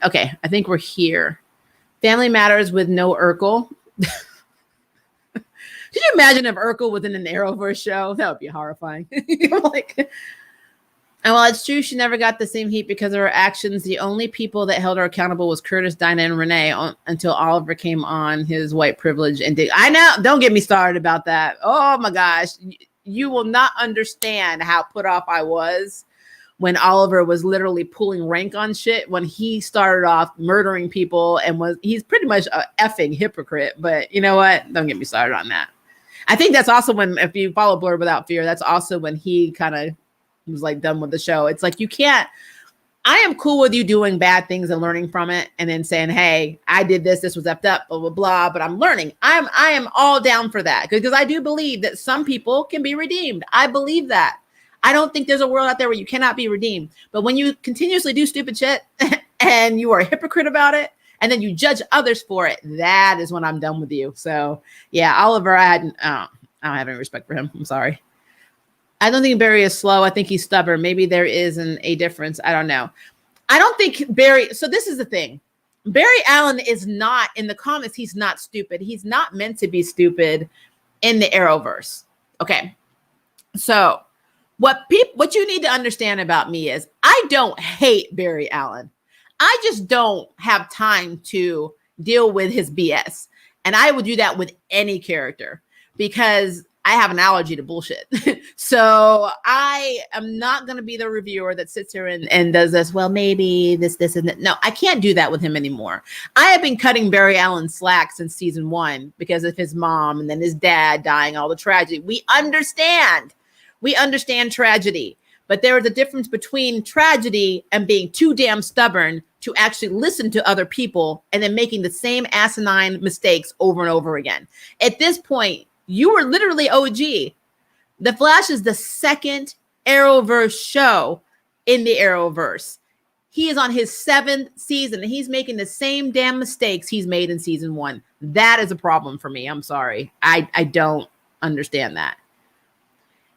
we're here. Family Matters with no Urkel. Could you imagine if Urkel was in an Arrowverse show? That would be horrifying. And while it's true she never got the same heat because of her actions, the only people that held her accountable was Curtis, Dinah, and Renee until Oliver came on his white privilege. And I know, don't get me started about that. Oh my gosh. You will not understand how put off I was when Oliver was literally pulling rank on shit when he started off murdering people and he's pretty much a effing hypocrite. But you know what? Don't get me started on that. I think that's also when, if you follow Blurred Without Fear, that's also when he kind of was like done with the show. It's like, you can't, I am cool with you doing bad things and learning from it and then saying, hey, I did this was effed up, blah, blah, blah, but I'm learning. I am all down for that because I do believe that some people can be redeemed. I believe that. I don't think there's a world out there where you cannot be redeemed. But when you continuously do stupid shit and you are a hypocrite about it, and then you judge others for it, that is when I'm done with you. So yeah, Oliver, I don't have any respect for him. I'm sorry. I don't think Barry is slow. I think he's stubborn. Maybe there isn't a difference. I don't know. I don't think Barry. So this is the thing. Barry Allen is not in the comics. He's not stupid. He's not meant to be stupid in the Arrowverse. Okay. So what you need to understand about me is I don't hate Barry Allen. I just don't have time to deal with his BS. And I would do that with any character because I have an allergy to bullshit. So I am not going to be the reviewer that sits here and does this. Well, maybe this, and that. No, I can't do that with him anymore. I have been cutting Barry Allen slack since season 1 because of his mom and then his dad dying, all the tragedy. We understand tragedy, but there is a difference between tragedy and being too damn stubborn to actually listen to other people and then making the same asinine mistakes over and over again. At this point, you were literally OG. The Flash is the second Arrowverse show in the Arrowverse. He is on his 7th season and he's making the same damn mistakes he's made in season 1. That is a problem for me. I'm sorry. I don't understand that.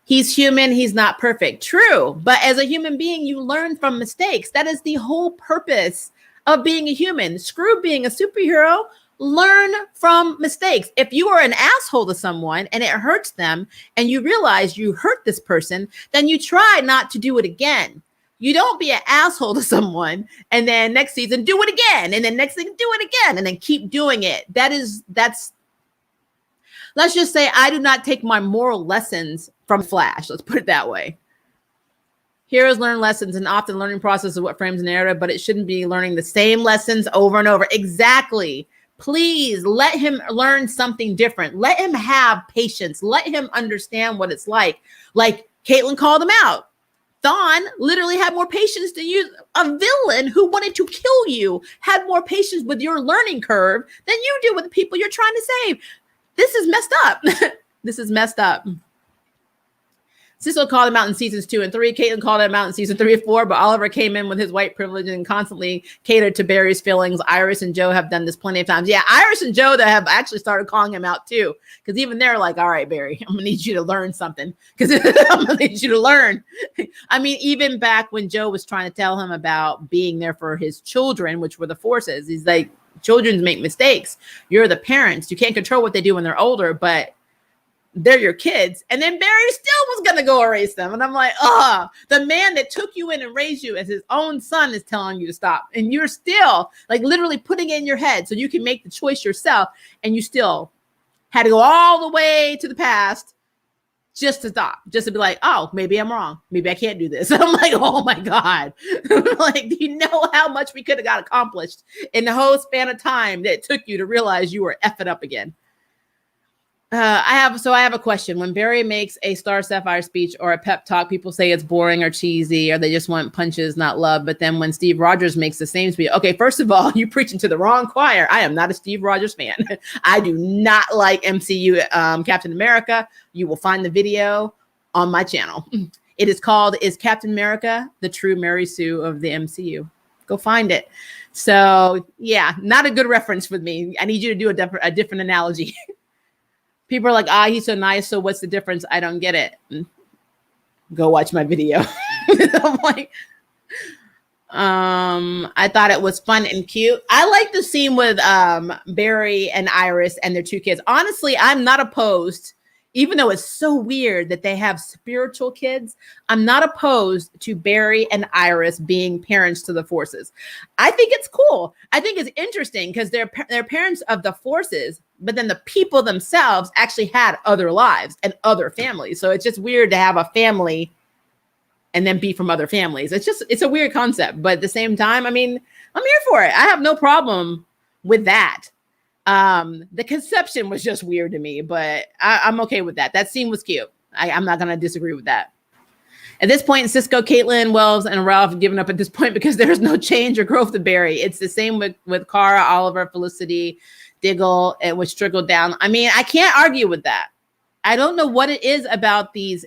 He's human. He's not perfect. True. But as a human being, you learn from mistakes. That is the whole purpose of being a human. Screw being a superhero. Learn from mistakes. If you are an asshole to someone and it hurts them and you realize you hurt this person, then you try not to do it again. You don't be an asshole to someone and then next season do it again. And then next thing do it again and then keep doing it. That's, let's just say I do not take my moral lessons from Flash. Let's put it that way. Heroes learn lessons and often learning process is what frames a narrative, but it shouldn't be learning the same lessons over and over. Exactly. Please let him learn something different. Let him have patience. Let him understand what it's like. Like Caitlin called him out. Thawne literally had more patience than you. A villain who wanted to kill you had more patience with your learning curve than you do with the people you're trying to save. This is messed up. This is messed up. Cecil called him out in seasons 2 and 3. Caitlin called him out in season 3 and 4, but Oliver came in with his white privilege and constantly catered to Barry's feelings. Iris and Joe have done this plenty of times. Yeah, Iris and Joe that have actually started calling him out too. Because even they're like, all right, Barry, I'm going to need you to learn something. Because I'm going to need you to learn. I mean, even back when Joe was trying to tell him about being there for his children, which were the forces, he's like, children make mistakes. You're the parents. You can't control what they do when they're older, but they're your kids. And then Barry still was going to go erase them. And I'm like, the man that took you in and raised you as his own son is telling you to stop. And you're still like literally putting it in your head so you can make the choice yourself. And you still had to go all the way to the past just to stop, just to be like, oh, maybe I'm wrong. Maybe I can't do this. And I'm like, oh my God. Like, do you know how much we could have got accomplished in the whole span of time that it took you to realize you were effing up again? I have a question. When Barry makes a Star Sapphire speech or a pep talk, people say it's boring or cheesy, or they just want punches, not love. But then when Steve Rogers makes the same speech, okay, first of all, you're preaching to the wrong choir. I am not a Steve Rogers fan. I do not like MCU Captain America. You will find the video on my channel. It is called "Is Captain America the True Mary Sue of the MCU?" Go find it. So yeah, not a good reference with me. I need you to do a different analogy. People are like, he's so nice. So what's the difference? I don't get it. Go watch my video. I'm like, I thought it was fun and cute. I like the scene with Barry and Iris and their 2 kids. Honestly, I'm not opposed, even though it's so weird that they have spiritual kids. I'm not opposed to Barry and Iris being parents to the forces. I think it's cool. I think it's interesting because they're parents of the forces, but then the people themselves actually had other lives and other families. So it's just weird to have a family and then be from other families. It's a weird concept, but at the same time, I mean, I'm here for it. I have no problem with that. The conception was just weird to me, but I'm okay with that. That scene was cute. I'm not going to disagree with that. At this point, Cisco, Caitlin, Wells, and Ralph have given up at this point because there's no change or growth to Barry. It's the same with Kara, Oliver, Felicity, Diggle, and which trickled down. I mean, I can't argue with that. I don't know what it is about these,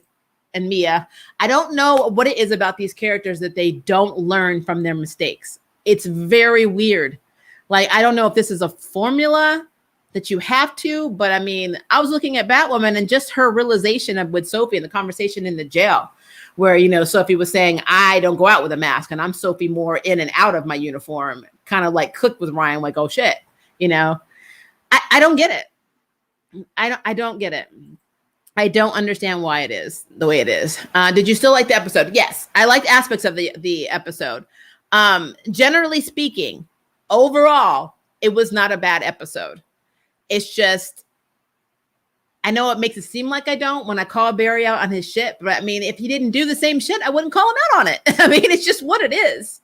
and Mia, I don't know what it is about these characters that they don't learn from their mistakes. It's very weird. Like, I don't know if this is a formula that you have to, but I mean, I was looking at Batwoman and just her realization of with Sophie and the conversation in the jail where, you know, Sophie was saying, I don't go out with a mask and I'm Sophie more in and out of my uniform, kind of like clicked with Ryan, like, oh shit, you know, I don't get it. I don't get it. I don't understand why it is the way it is. Did you still like the episode? Yes, I liked aspects of the episode. Generally speaking, overall, it was not a bad episode. It's just I know it makes it seem like I don't when I call Barry out on his shit, but I mean, if he didn't do the same shit, I wouldn't call him out on it. I mean, it's just what it is.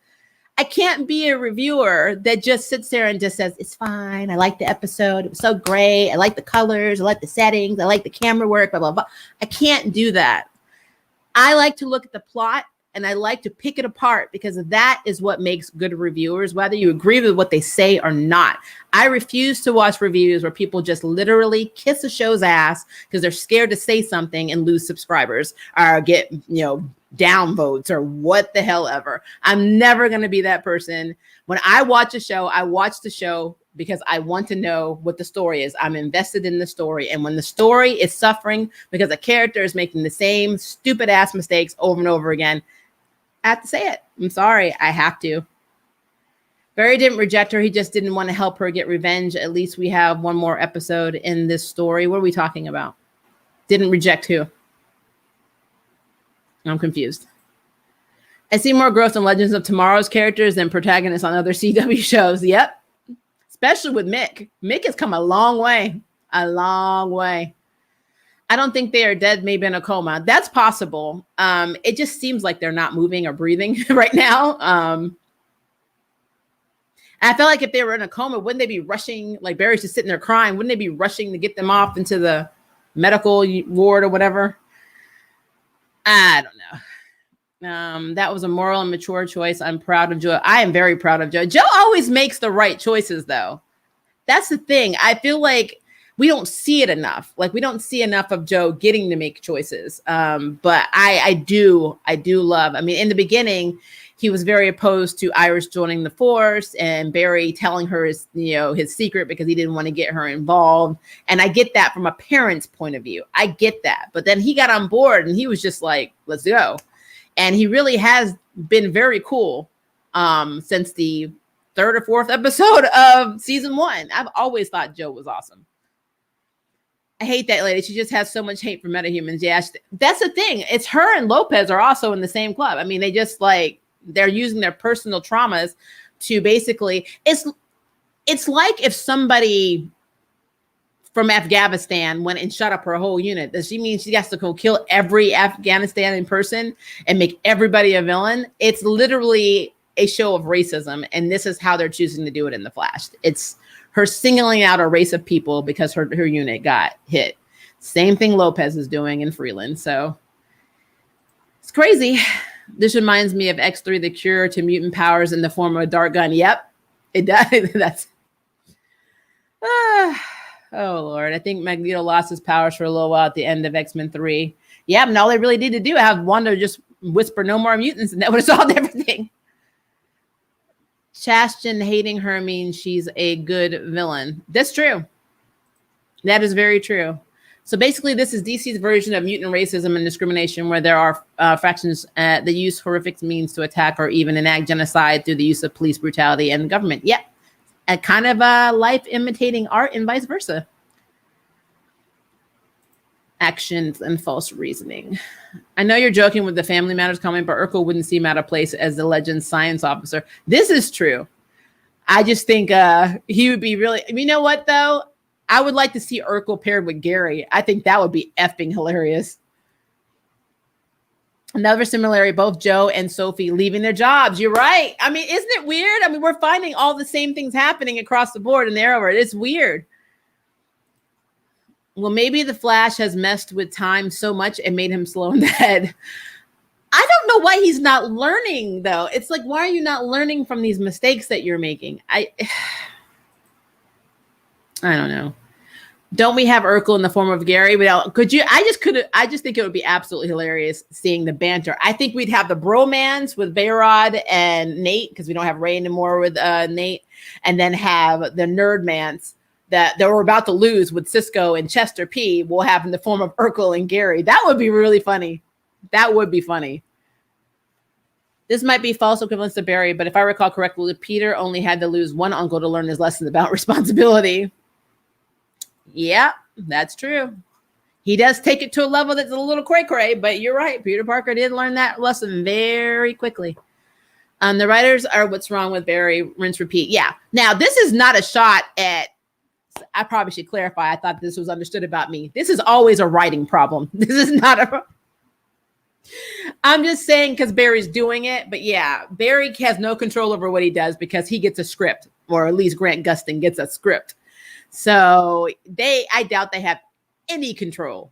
I can't be a reviewer that just sits there and just says, it's fine. I like the episode. It was so great. I like the colors. I like the settings. I like the camera work, blah, blah, blah. I can't do that. I like to look at the plot and I like to pick it apart because that is what makes good reviewers, whether you agree with what they say or not. I refuse to watch reviews where people just literally kiss a show's ass because they're scared to say something and lose subscribers or get, downvotes or what the hell ever. I'm never going to be that person. When I watch a show, I watch the show because I want to know what the story is. I'm invested in the story. And when the story is suffering because a character is making the same stupid ass mistakes over and over again, I have to say it. I'm sorry. I have to. Barry didn't reject her. He just didn't want to help her get revenge. At least we have one more episode in this story. What are we talking about? Didn't reject who? I'm confused. I see more growth in Legends of Tomorrow's characters than protagonists on other CW shows. Yep. Especially with Mick. Mick has come a long way. A long way. I don't think they are dead, maybe in a coma. That's possible. It just seems like they're not moving or breathing right now. I feel like if they were in a coma, wouldn't they be rushing, like Barry's just sitting there crying, wouldn't they be rushing to get them off into the medical ward or whatever? I don't know. That was a moral and mature choice. I'm proud of Joe. I am very proud of Joe. Joe always makes the right choices, though. That's the thing. I feel like we don't see it enough. Like we don't see enough of Joe getting to make choices. But I do love. I mean, in the beginning, he was very opposed to Iris joining the force and Barry telling her his secret because he didn't want to get her involved. And I get that from a parent's point of view. I get that. But then he got on board and he was just like, let's go. And he really has been very cool since the third or fourth episode of season 1. I've always thought Joe was awesome. I hate that lady. She just has so much hate for metahumans. Yeah, that's the thing. It's her and Lopez are also in the same club. I mean, they just they're using their personal traumas to basically, it's like if somebody from Afghanistan went and shut up her whole unit. Does she mean she has to go kill every Afghanistani person and make everybody a villain? It's literally a show of racism. And this is how they're choosing to do it in The Flash. It's her singling out a race of people because her unit got hit. Same thing Lopez is doing in Freeland. So it's crazy. This reminds me of X3, the cure to mutant powers in the form of a dark gun. Yep, it does. That's. Oh, Lord. I think Magneto lost his powers for a little while at the end of X-Men 3. Yeah, and all they really needed to do, have Wanda just whisper no more mutants, and that would have solved everything. Chastin hating her means she's a good villain. That's true. That is very true. So basically, this is DC's version of mutant racism and discrimination, where there are factions that use horrific means to attack or even enact genocide through the use of police brutality and the government. Yep. A kind of life imitating art and vice versa. Actions and false reasoning. I know you're joking with the Family Matters comment, but Urkel wouldn't seem out of place as the Legends science officer. This is true. I just think he would be really, you know what though? I would like to see Urkel paired with Gary. I think that would be effing hilarious. Another similarity, both Joe and Sophie leaving their jobs. You're right. I mean, isn't it weird? I mean, we're finding all the same things happening across the board in the Arrowverse. It's weird. Well, maybe the Flash has messed with time so much and made him slow in the head. I don't know why he's not learning, though. It's like, why are you not learning from these mistakes that you're making? I don't know. Don't we have Urkel in the form of Gary? Could you? I just think it would be absolutely hilarious seeing the banter. I think we'd have the bromance with Bayrod and Nate, because we don't have Ray anymore with Nate, and then have the nerdmance that we're about to lose with Cisco and Chester P. We'll have in the form of Urkel and Gary. That would be really funny. That would be funny. This might be false equivalence to Barry, but if I recall correctly, Peter only had to lose one uncle to learn his lesson about responsibility. Yeah, that's true. He does take it to a level that's a little cray-cray, but you're right. Peter Parker did learn that lesson very quickly. The writers are what's wrong with Barry, rinse, repeat. Yeah. Now, this is not a shot at I probably should clarify. I thought this was understood about me. This is always a writing problem. This is not a. I'm just saying because Barry's doing it. But yeah, Barry has no control over what he does because he gets a script, or at least Grant Gustin gets a script. So I doubt they have any control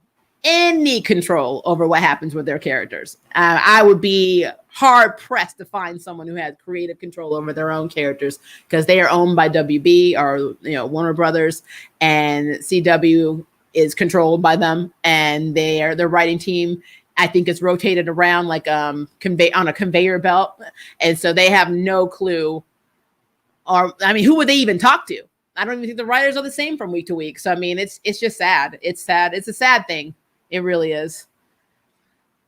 over what happens with their characters. I would be hard pressed to find someone who has creative control over their own characters because they are owned by WB or Warner Brothers, and CW is controlled by them, and their writing team, I think, is rotated around like on a conveyor belt, and so they have no clue. Or who would they even talk to? I don't even think the writers are the same from week to week. So it's just sad. It's sad. It's a sad thing. It really is.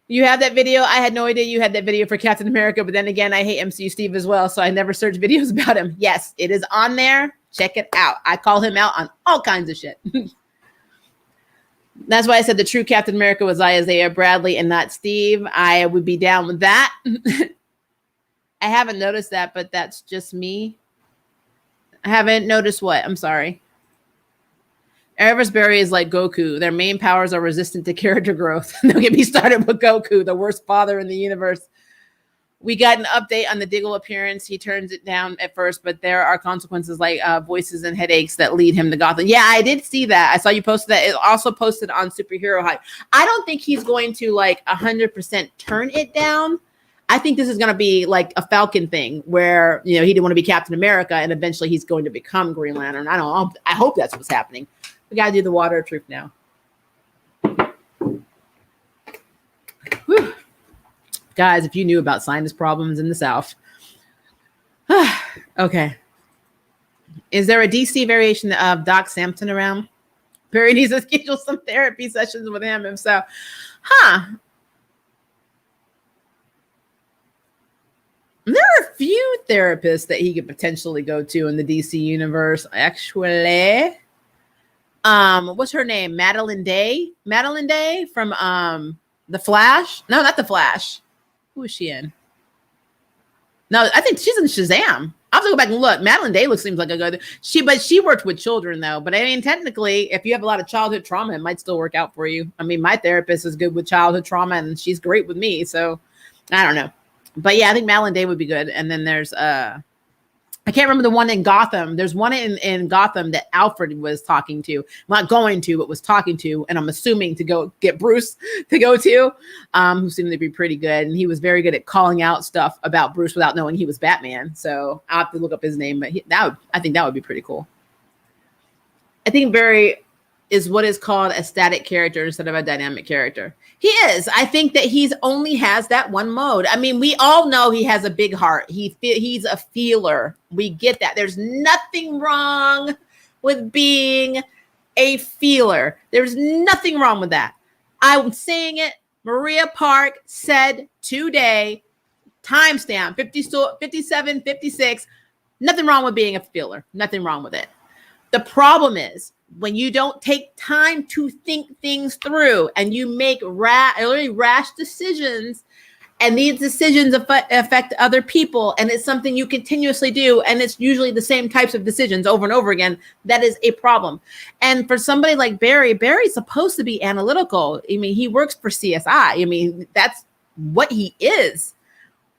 You have that video. I had no idea you had that video for Captain America, but then again, I hate MCU Steve as well, so I never search videos about him. Yes, it is on there. Check it out. I call him out on all kinds of shit. That's why I said the true Captain America was Isaiah Bradley and not Steve. I would be down with that. I haven't noticed that, but that's just me. I haven't noticed what? I'm sorry. Arrowverse Barry is like Goku. Their main powers are resistant to character growth. Don't get me started with Goku, the worst father in the universe. We got an update on the Diggle appearance. He turns it down at first, but there are consequences like voices and headaches that lead him to Gotham. Yeah, I did see that. I saw you posted that. It also posted on Superhero Hype. I don't think he's going to 100% turn it down. I think this is going to be like a Falcon thing where, he didn't want to be Captain America and eventually he's going to become Green Lantern. I don't know. I hope that's what's happening. We got to do the water of truth now. Whew. Guys, if you knew about sinus problems in the South. Okay. Is there a DC variation of Doc Samson around? Barry needs to schedule some therapy sessions with him himself. There are a few therapists that he could potentially go to in the DC universe. Actually, what's her name? Madeline Day from The Flash. No, not The Flash. Who is she in? No, I think she's in Shazam. I'll have to go back and look. Madeline Day seems like a good. But she worked with children though. But technically, if you have a lot of childhood trauma, it might still work out for you. My therapist is good with childhood trauma, and she's great with me. So I don't know. But yeah, I think Madeline Day would be good. And then there's I can't remember the one in Gotham. There's one in Gotham that Alfred was talking to. Not going to, but was talking to, and I'm assuming to go get Bruce to go to, who seemed to be pretty good. And he was very good at calling out stuff about Bruce without knowing he was Batman. So I'll have to look up his name, but I think that would be pretty cool. I think Barry is what is called a static character instead of a dynamic character. He is. I think that he's only has that one mode. We all know he has a big heart. He's a feeler. We get that. There's nothing wrong with being a feeler. There's nothing wrong with that. I'm saying it. Maria Park said today, timestamp 57, 56. Nothing wrong with being a feeler. Nothing wrong with it. The problem is when you don't take time to think things through and you make rash decisions, and these decisions affect other people, and it's something you continuously do, and it's usually the same types of decisions over and over again, that is a problem. And for somebody like Barry's supposed to be analytical. He works for CSI. That's what he is.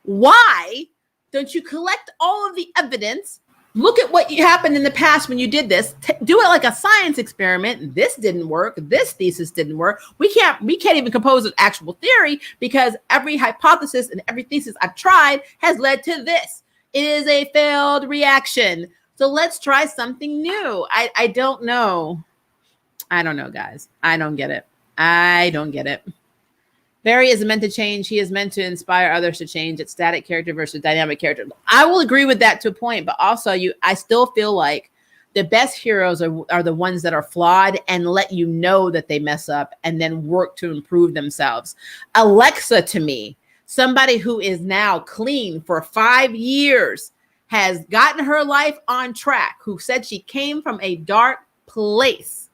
Why don't you collect all of the evidence? Look at what happened in the past when you did this. Do it like a science experiment. This didn't work. This thesis didn't work. We can't even compose an actual theory because every hypothesis and every thesis I've tried has led to this. It is a failed reaction. So let's try something new. I don't know. I don't know, guys. I don't get it. Barry isn't meant to change. He is meant to inspire others to change. It's static character versus dynamic character. I will agree with that to a point, but also I still feel like the best heroes are the ones that are flawed and let you know that they mess up and then work to improve themselves. Alexa, to me, somebody who is now clean for 5 years, has gotten her life on track, who said she came from a dark place,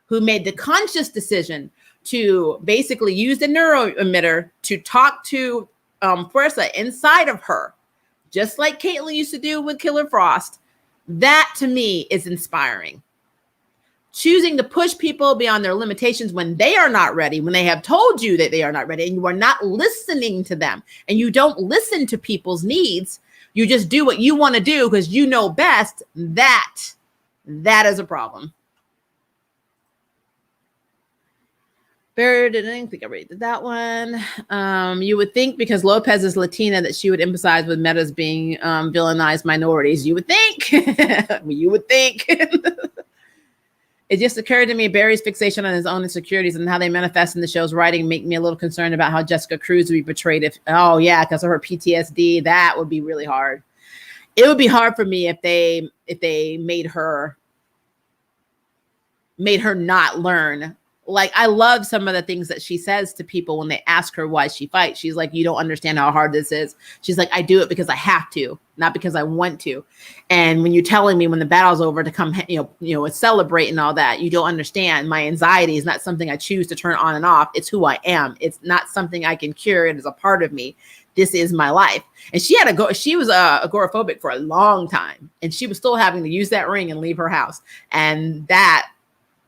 who made the conscious decision to basically use the neuroemitter to talk to Fuerza inside of her, just like Caitlin used to do with Killer Frost. That to me is inspiring. choosing to push people beyond their limitations when they are not ready, when they have told you that they are not ready, and you are not listening to them, and you don't listen to people's needs, you just do what you want to do because you know best, that is a problem. Bird, I didn't think I read that one. You would think because Lopez is Latina that she would empathize with Meta's being villainized minorities. You would think. You would think. It just occurred to me Barry's fixation on his own insecurities and how they manifest in the show's writing make me a little concerned about how Jessica Cruz would be portrayed because of her PTSD. That would be really hard. It would be hard for me if they made her not learn. Like, I love some of the things that she says to people when they ask her why she fights. She's like, you don't understand how hard this is. She's like, I do it because I have to, not because I want to. And when you're telling me when the battle's over to come, celebrate and all that, you don't understand. My anxiety is not something I choose to turn on and off. It's who I am. It's not something I can cure. It is a part of me. This is my life. And she was agoraphobic for a long time, and she was still having to use that ring and leave her house. And that,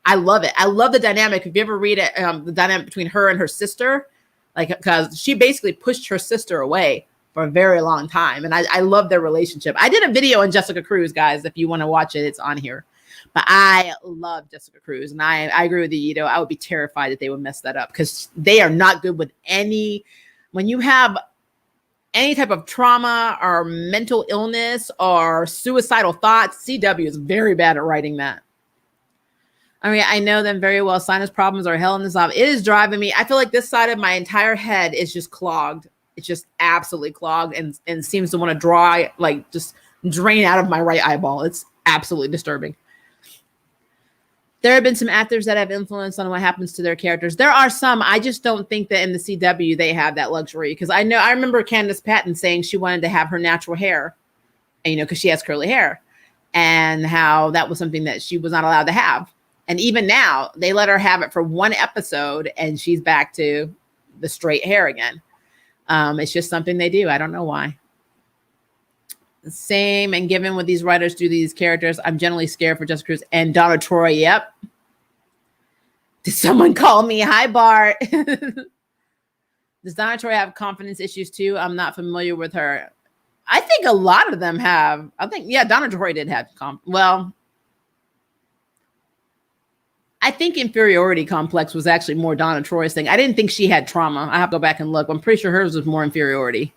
I love it. I love the dynamic. If you ever read it, the dynamic between her and her sister, like, because she basically pushed her sister away for a very long time. And I love their relationship. I did a video on Jessica Cruz, guys. If you want to watch it, it's on here. But I love Jessica Cruz. And I agree with you, I would be terrified that they would mess that up because they are not good with when you have any type of trauma or mental illness or suicidal thoughts, CW is very bad at writing that. I mean, I know them very well. Sinus problems are hell in this job. It is driving me. I feel like this side of my entire head is just clogged. It's just absolutely clogged and seems to want to dry, like just drain out of my right eyeball. It's absolutely disturbing. There have been some actors that have influence on what happens to their characters. There are some. I just don't think that in the CW they have that luxury. Because I remember Candace Patton saying she wanted to have her natural hair, and because she has curly hair, and how that was something that she was not allowed to have. And even now, they let her have it for one episode, and she's back to the straight hair again. It's just something they do. I don't know why. Same, and given what these writers do to these characters, I'm generally scared for Jessica Cruz and Donna Troy. Yep. Did someone call me? Hi, Bart. Does Donna Troy have confidence issues too? I'm not familiar with her. I think a lot of them have. Donna Troy did have I think inferiority complex was actually more Donna Troy's thing. I didn't think she had trauma. I have to go back and look. I'm pretty sure hers was more inferiority.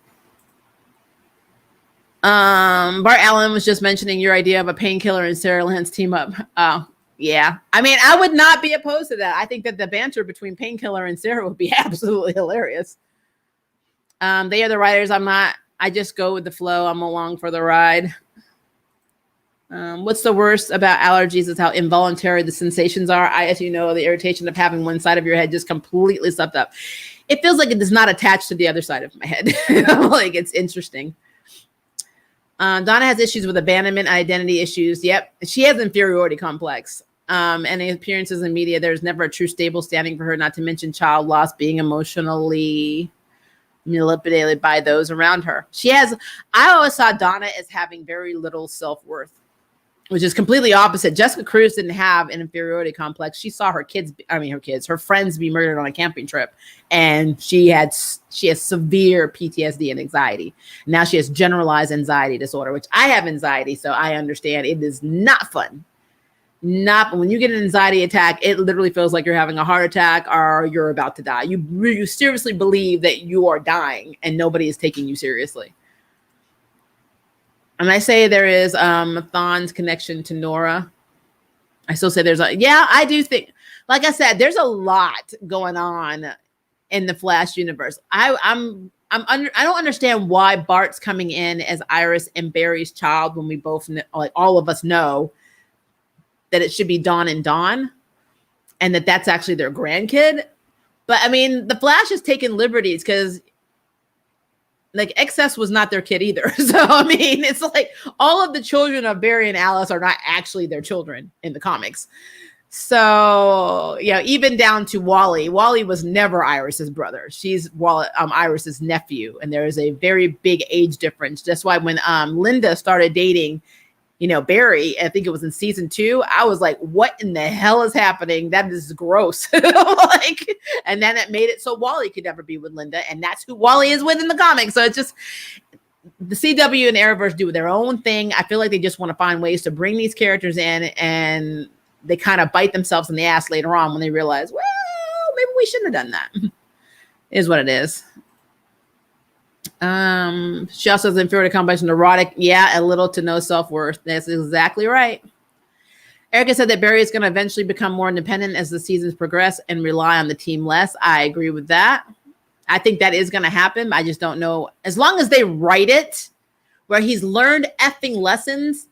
Bart Allen was just mentioning your idea of a Painkiller and Sarah Lance team up. Oh, yeah. I mean, I would not be opposed to that. I think that the banter between Painkiller and Sarah would be absolutely hilarious. They are the writers. I just go with the flow. I'm along for the ride. What's the worst about allergies is how involuntary the sensations are. As you know, the irritation of having one side of your head just completely stuffed up. It feels like it does not attach to the other side of my head. Like, it's interesting. Donna has issues with abandonment, identity issues. Yep. She has inferiority complex. And in appearances in media, there's never a true stable standing for her, not to mention child loss, being emotionally manipulated by those around her. I always saw Donna as having very little self-worth, which is completely opposite. Jessica Cruz didn't have an inferiority complex. She saw her friends be murdered on a camping trip. And she has severe PTSD and anxiety. Now she has generalized anxiety disorder, which I have anxiety. So I understand it is not fun. When you get an anxiety attack, it literally feels like you're having a heart attack or you're about to die. You seriously believe that you are dying and nobody is taking you seriously. And I say there is Thon's connection to Nora. I still say I do think, like I said, there's a lot going on in the Flash universe. I don't understand why Bart's coming in as Iris and Barry's child when we both know, like all of us know that it should be Dawn and Dawn, and that's actually their grandkid. But I mean, the Flash has taken liberties because like Excess was not their kid either. So, I mean, it's like all of the children of Barry and Alice are not actually their children in the comics. So, even down to Wally. Wally was never Iris's brother. She's Iris's nephew. And there is a very big age difference. That's why when Linda started dating, Barry. I think it was in season 2. I was like, what in the hell is happening? That is gross. Like, and then it made it so Wally could never be with Linda, and that's who Wally is with in the comics. So it's just the CW and Arrowverse do their own thing. I feel like they just want to find ways to bring these characters in, and they kind of bite themselves in the ass later on when they realize, well, maybe we shouldn't have done that. Is what it is. She also says inferior complex neurotic. Yeah, a little to no self-worth. That's exactly right. Erica said that Barry is going to eventually become more independent as the seasons progress and rely on the team less. I agree with that. I think that is going to happen. I just don't know. As long as they write it where he's learned effing lessons,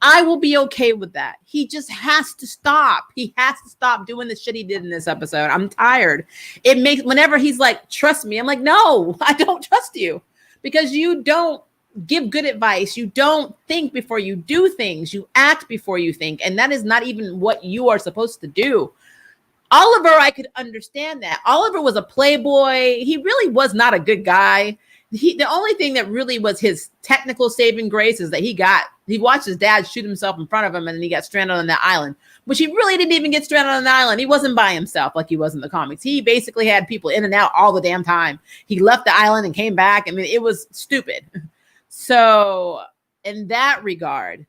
I will be okay with that. He just has to stop. He has to stop doing the shit he did in this episode. I'm tired. It makes, whenever he's like, trust me, I'm like, no, I don't trust you, because you don't give good advice. You don't think before you do things. You act before you think. And that is not even what you are supposed to do. Oliver, I could understand that. Oliver was a playboy. He really was not a good guy. The only thing that really was his technical saving grace is that he watched his dad shoot himself in front of him, and then he got stranded on that island, which he really didn't even get stranded on the island. He wasn't by himself like he was in the comics. He basically had people in and out all the damn time. He left the island and came back. I mean, it was stupid. So in that regard,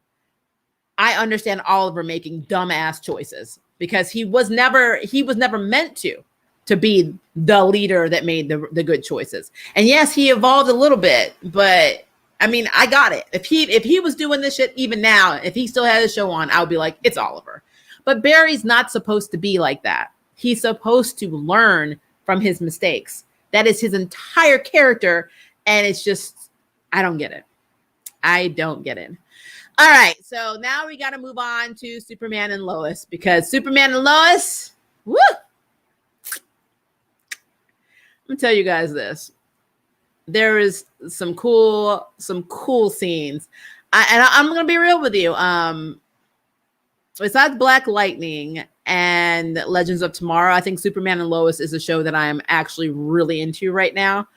I understand Oliver making dumbass choices, because he was never meant to be the leader that made the good choices. And yes, he evolved a little bit, but I mean, I got it. If he was doing this shit even now, if he still had a show on, I would be like, it's Oliver. But Barry's not supposed to be like that. He's supposed to learn from his mistakes. That is his entire character. And it's just, I don't get it. I don't get it. All right. So now we got to move on to Superman and Lois, because Superman and Lois, woo! Let me tell you guys this. There is some cool scenes. I'm going to be real with you. Besides Black Lightning and Legends of Tomorrow, I think Superman and Lois is a show that I am actually really into right now,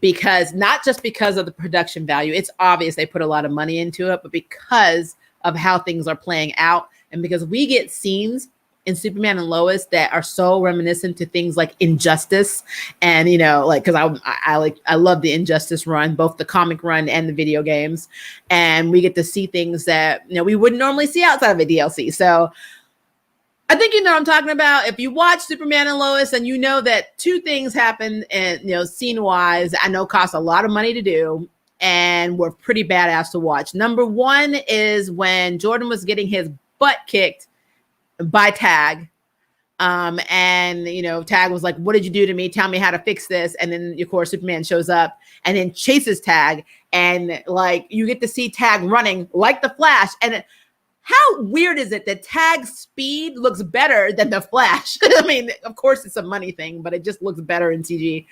because not just because of the production value. It's obvious they put a lot of money into it, but because of how things are playing out, and because we get scenes in Superman and Lois that are so reminiscent to things like Injustice, and like, because I love the Injustice run, both the comic run and the video games, and we get to see things that we wouldn't normally see outside of a DLC. So I think you know what I'm talking about. If you watch Superman and Lois, and you know that two things happen, and scene wise, I know cost a lot of money to do, and were pretty badass to watch. Number one is when Jordan was getting his butt kicked by Tag, and Tag was like, what did you do to me? Tell me how to fix this. And then of course Superman shows up and then chases Tag, and like you get to see Tag running like the Flash. And how weird is it that Tag's speed looks better than the Flash? I mean, of course it's a money thing, but it just looks better in CG.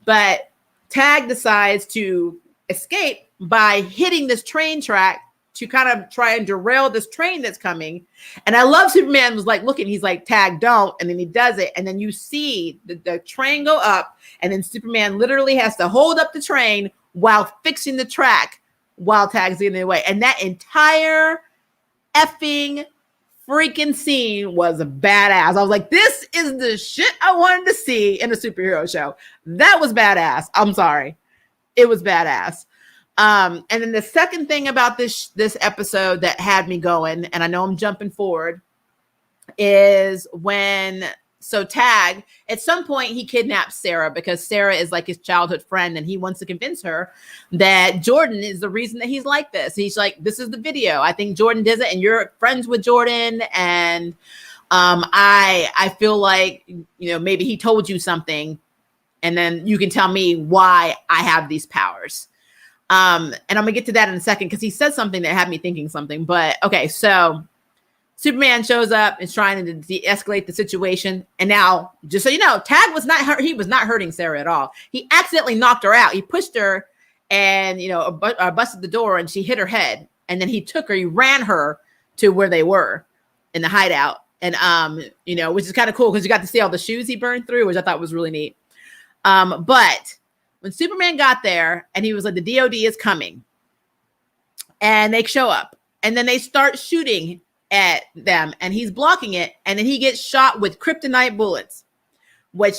But Tag decides to escape by hitting this train track to kind of try and derail this train that's coming. And I love Superman was like looking, he's like, Tag, don't. And then he does it. And then you see the train go up, and then Superman literally has to hold up the train while fixing the track while Tag's getting in the way. And that entire effing freaking scene was badass. I was like, this is the shit I wanted to see in a superhero show. That was badass. I'm sorry. It was badass. And then the second thing about this episode that had me going, and I know I'm jumping forward, is when Tag, at some point he kidnaps Sarah, because Sarah is like his childhood friend, and he wants to convince her that Jordan is the reason that he's like this. He's like, this is the video. I think Jordan does it, and you're friends with Jordan, and I feel like maybe he told you something, and then you can tell me why I have these powers. And I'm gonna get to that in a second, because he said something that had me thinking something. But okay, so Superman shows up, is trying to de-escalate the situation, and now, just so you know, Tag was not hurt. He was not hurting Sarah at all. He accidentally knocked her out. He pushed her, and busted the door, and she hit her head. And then he took her. He ran her to where they were in the hideout, and which is kind of cool because you got to see all the shoes he burned through, which I thought was really neat. But when Superman got there and he was like, the DOD is coming, and they show up, And then they start shooting at them and he's blocking it. And then he gets shot with kryptonite bullets, which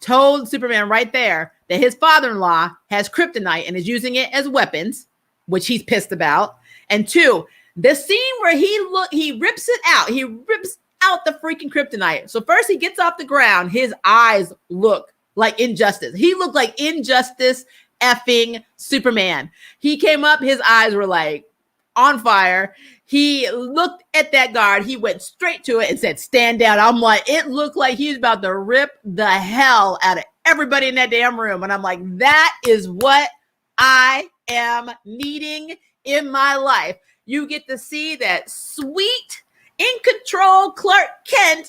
told Superman right there that his father-in-law has kryptonite and is using it as weapons, which he's pissed about. And 2, the scene where he rips it out. He rips out the freaking kryptonite. So first he gets off the ground. His eyes look like Injustice. He looked like Injustice effing Superman. He came up, his eyes were like on fire. He looked at that guard. He went straight to it and said, stand down. I'm like, it looked like he was about to rip the hell out of everybody in that damn room. And I'm like, that is what I am needing in my life. You get to see that sweet, in control Clark Kent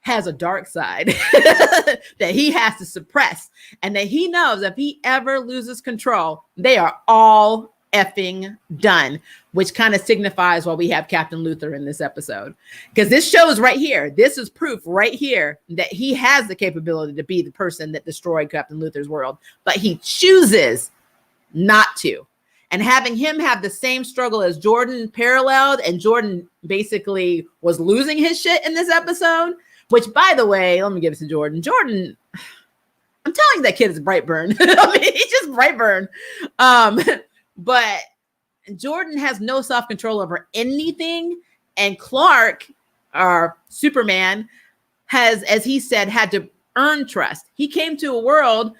has a dark side that he has to suppress. And that he knows if he ever loses control, they are all effing done, which kind of signifies why we have Captain Luthor in this episode. Because this shows right here, this is proof right here that he has the capability to be the person that destroyed Captain Luthor's world, but he chooses not to. And having him have the same struggle as Jordan paralleled, and Jordan basically was losing his shit in this episode, which, by the way, let me give it to Jordan. Jordan, I'm telling you, that kid is Brightburn. I mean, he's just Brightburn. But Jordan has no self-control over anything. And Clark, our Superman, has, as he said, had to earn trust. He came to a world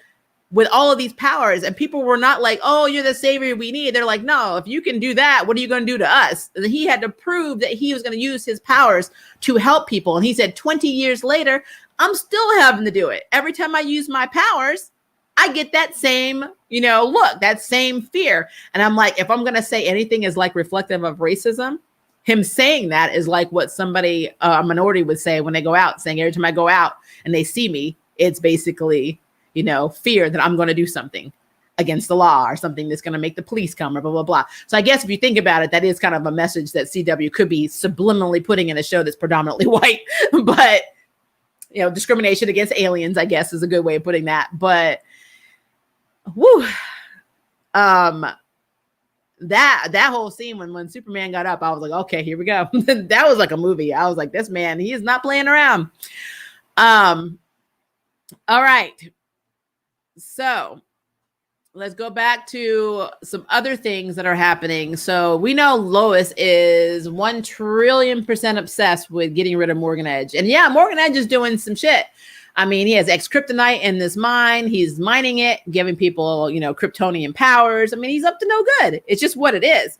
with all of these powers, and people were not like, oh, you're the savior we need. They're like, no, if you can do that, what are you going to do to us? And he had to prove that he was going to use his powers to help people. And he said, 20 years later, I'm still having to do it. Every time I use my powers, I get that same, look, that same fear. And I'm like, if I'm going to say anything is like reflective of racism, him saying that is like what somebody, a minority would say when they go out, saying every time I go out and they see me, it's basically, fear that I'm going to do something against the law or something that's going to make the police come or blah, blah, blah. So I guess if you think about it, that is kind of a message that CW could be subliminally putting in a show that's predominantly white. But, discrimination against aliens, I guess, is a good way of putting that. But, that whole scene when Superman got up, I was like, okay, here we go. That was like a movie. I was like, this man, he is not playing around. All right. So let's go back to some other things that are happening. So we know Lois is 1 trillion% obsessed with getting rid of Morgan Edge. And yeah, Morgan Edge is doing some shit. I mean, he has kryptonite in this mine. He's mining it, giving people, Kryptonian powers. I mean, he's up to no good. It's just what it is.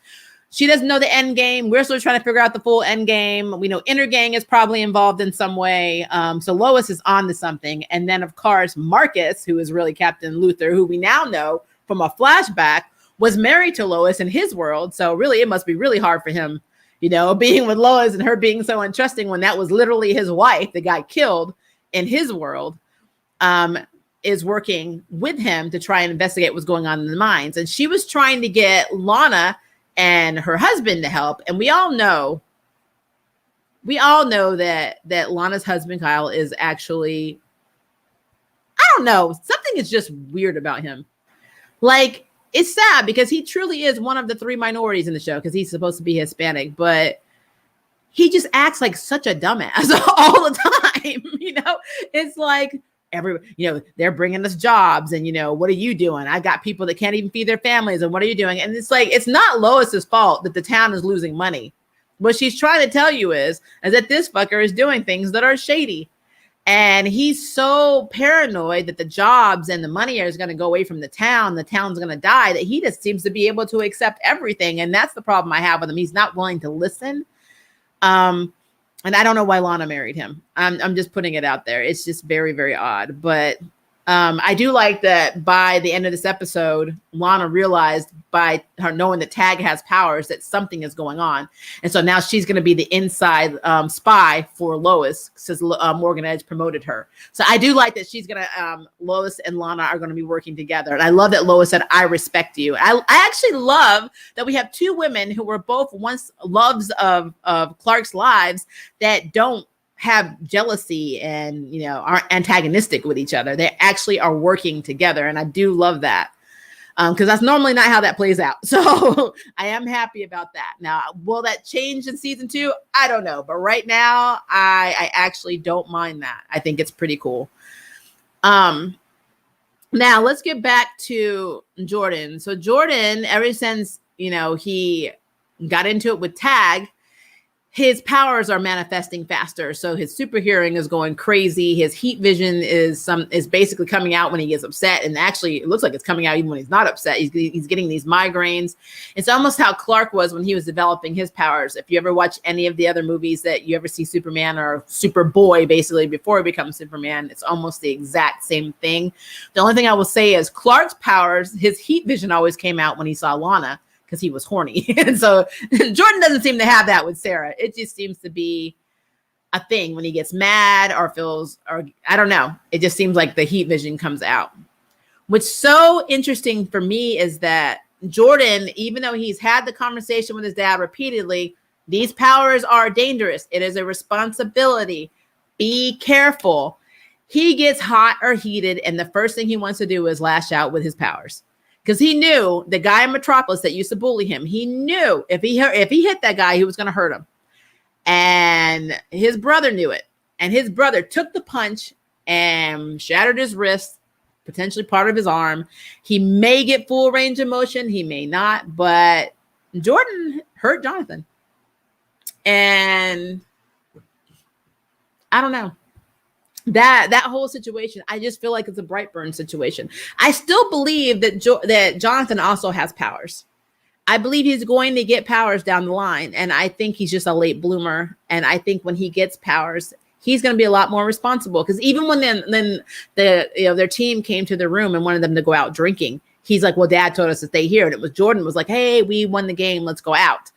She doesn't know the end game. We're still trying to figure out the full end game. We know Intergang is probably involved in some way. So Lois is on to something. And then, of course, Marcus, who is really Captain Luthor, who we now know from a flashback, was married to Lois in his world. So really, it must be really hard for him, being with Lois and her being so untrusting when that was literally his wife that got killed in his world, is working with him to try and investigate what's going on in the mines. And she was trying to get Lana and her husband to help. And we all know that Lana's husband, Kyle, is actually, I don't know, something is just weird about him. Like, it's sad because he truly is one of the 3 minorities in the show because he's supposed to be Hispanic, but he just acts like such a dumbass all the time. It's like, they're bringing us jobs and, what are you doing? I got people that can't even feed their families. And what are you doing? And it's like, it's not Lois's fault that the town is losing money. What she's trying to tell you is that this fucker is doing things that are shady. And he's so paranoid that the jobs and the money is going to go away from the town's going to die, that he just seems to be able to accept everything. And that's the problem I have with him. He's not willing to listen. And I don't know why Lana married him. I'm just putting it out there. It's just very, very odd. But I do like that by the end of this episode, Lana realized by her knowing that Tag has powers that something is going on. And so now she's going to be the inside spy for Lois since Morgan Edge promoted her. So I do like that she's going to, Lois and Lana are going to be working together. And I love that Lois said, I respect you. I actually love that we have 2 women who were both once loves of Clark's lives that don't have jealousy and, aren't antagonistic with each other. They actually are working together. And I do love that. because that's normally not how that plays out. So I am happy about that. Now, will that change in season 2? I don't know. But right now, I actually don't mind that. I think it's pretty cool. Now let's get back to Jordan. So Jordan, ever since, he got into it with Tag, his powers are manifesting faster. So his super hearing is going crazy. His heat vision is basically coming out when he gets upset. And actually, it looks like it's coming out even when he's not upset. He's getting these migraines. It's almost how Clark was when he was developing his powers. If you ever watch any of the other movies that you ever see Superman or Superboy, basically before he becomes Superman, it's almost the exact same thing. The only thing I will say is Clark's powers, his heat vision always came out when he saw Lana, because he was horny. And so Jordan doesn't seem to have that with Sarah. It just seems to be a thing when he gets mad or feels, or I don't know. It just seems like the heat vision comes out. What's so interesting for me is that Jordan, even though he's had the conversation with his dad repeatedly, these powers are dangerous. It is a responsibility. Be careful. He gets hot or heated, and the first thing he wants to do is lash out with his powers. Because he knew the guy in Metropolis that used to bully him, he knew if he hit that guy, he was going to hurt him. And his brother knew it. And his brother took the punch and shattered his wrist, potentially part of his arm. He may get full range of motion. He may not. But Jordan hurt Jonathan. And I don't know. That whole situation, I just feel like it's a Brightburn situation. I still believe that Jonathan also has powers. I believe he's going to get powers down the line, and I think he's just a late bloomer. And I think when he gets powers, he's going to be a lot more responsible. Because even when then their team came to the room and wanted them to go out drinking, he's like, "Well, Dad told us to stay here," and it was Jordan was like, "Hey, we won the game, let's go out."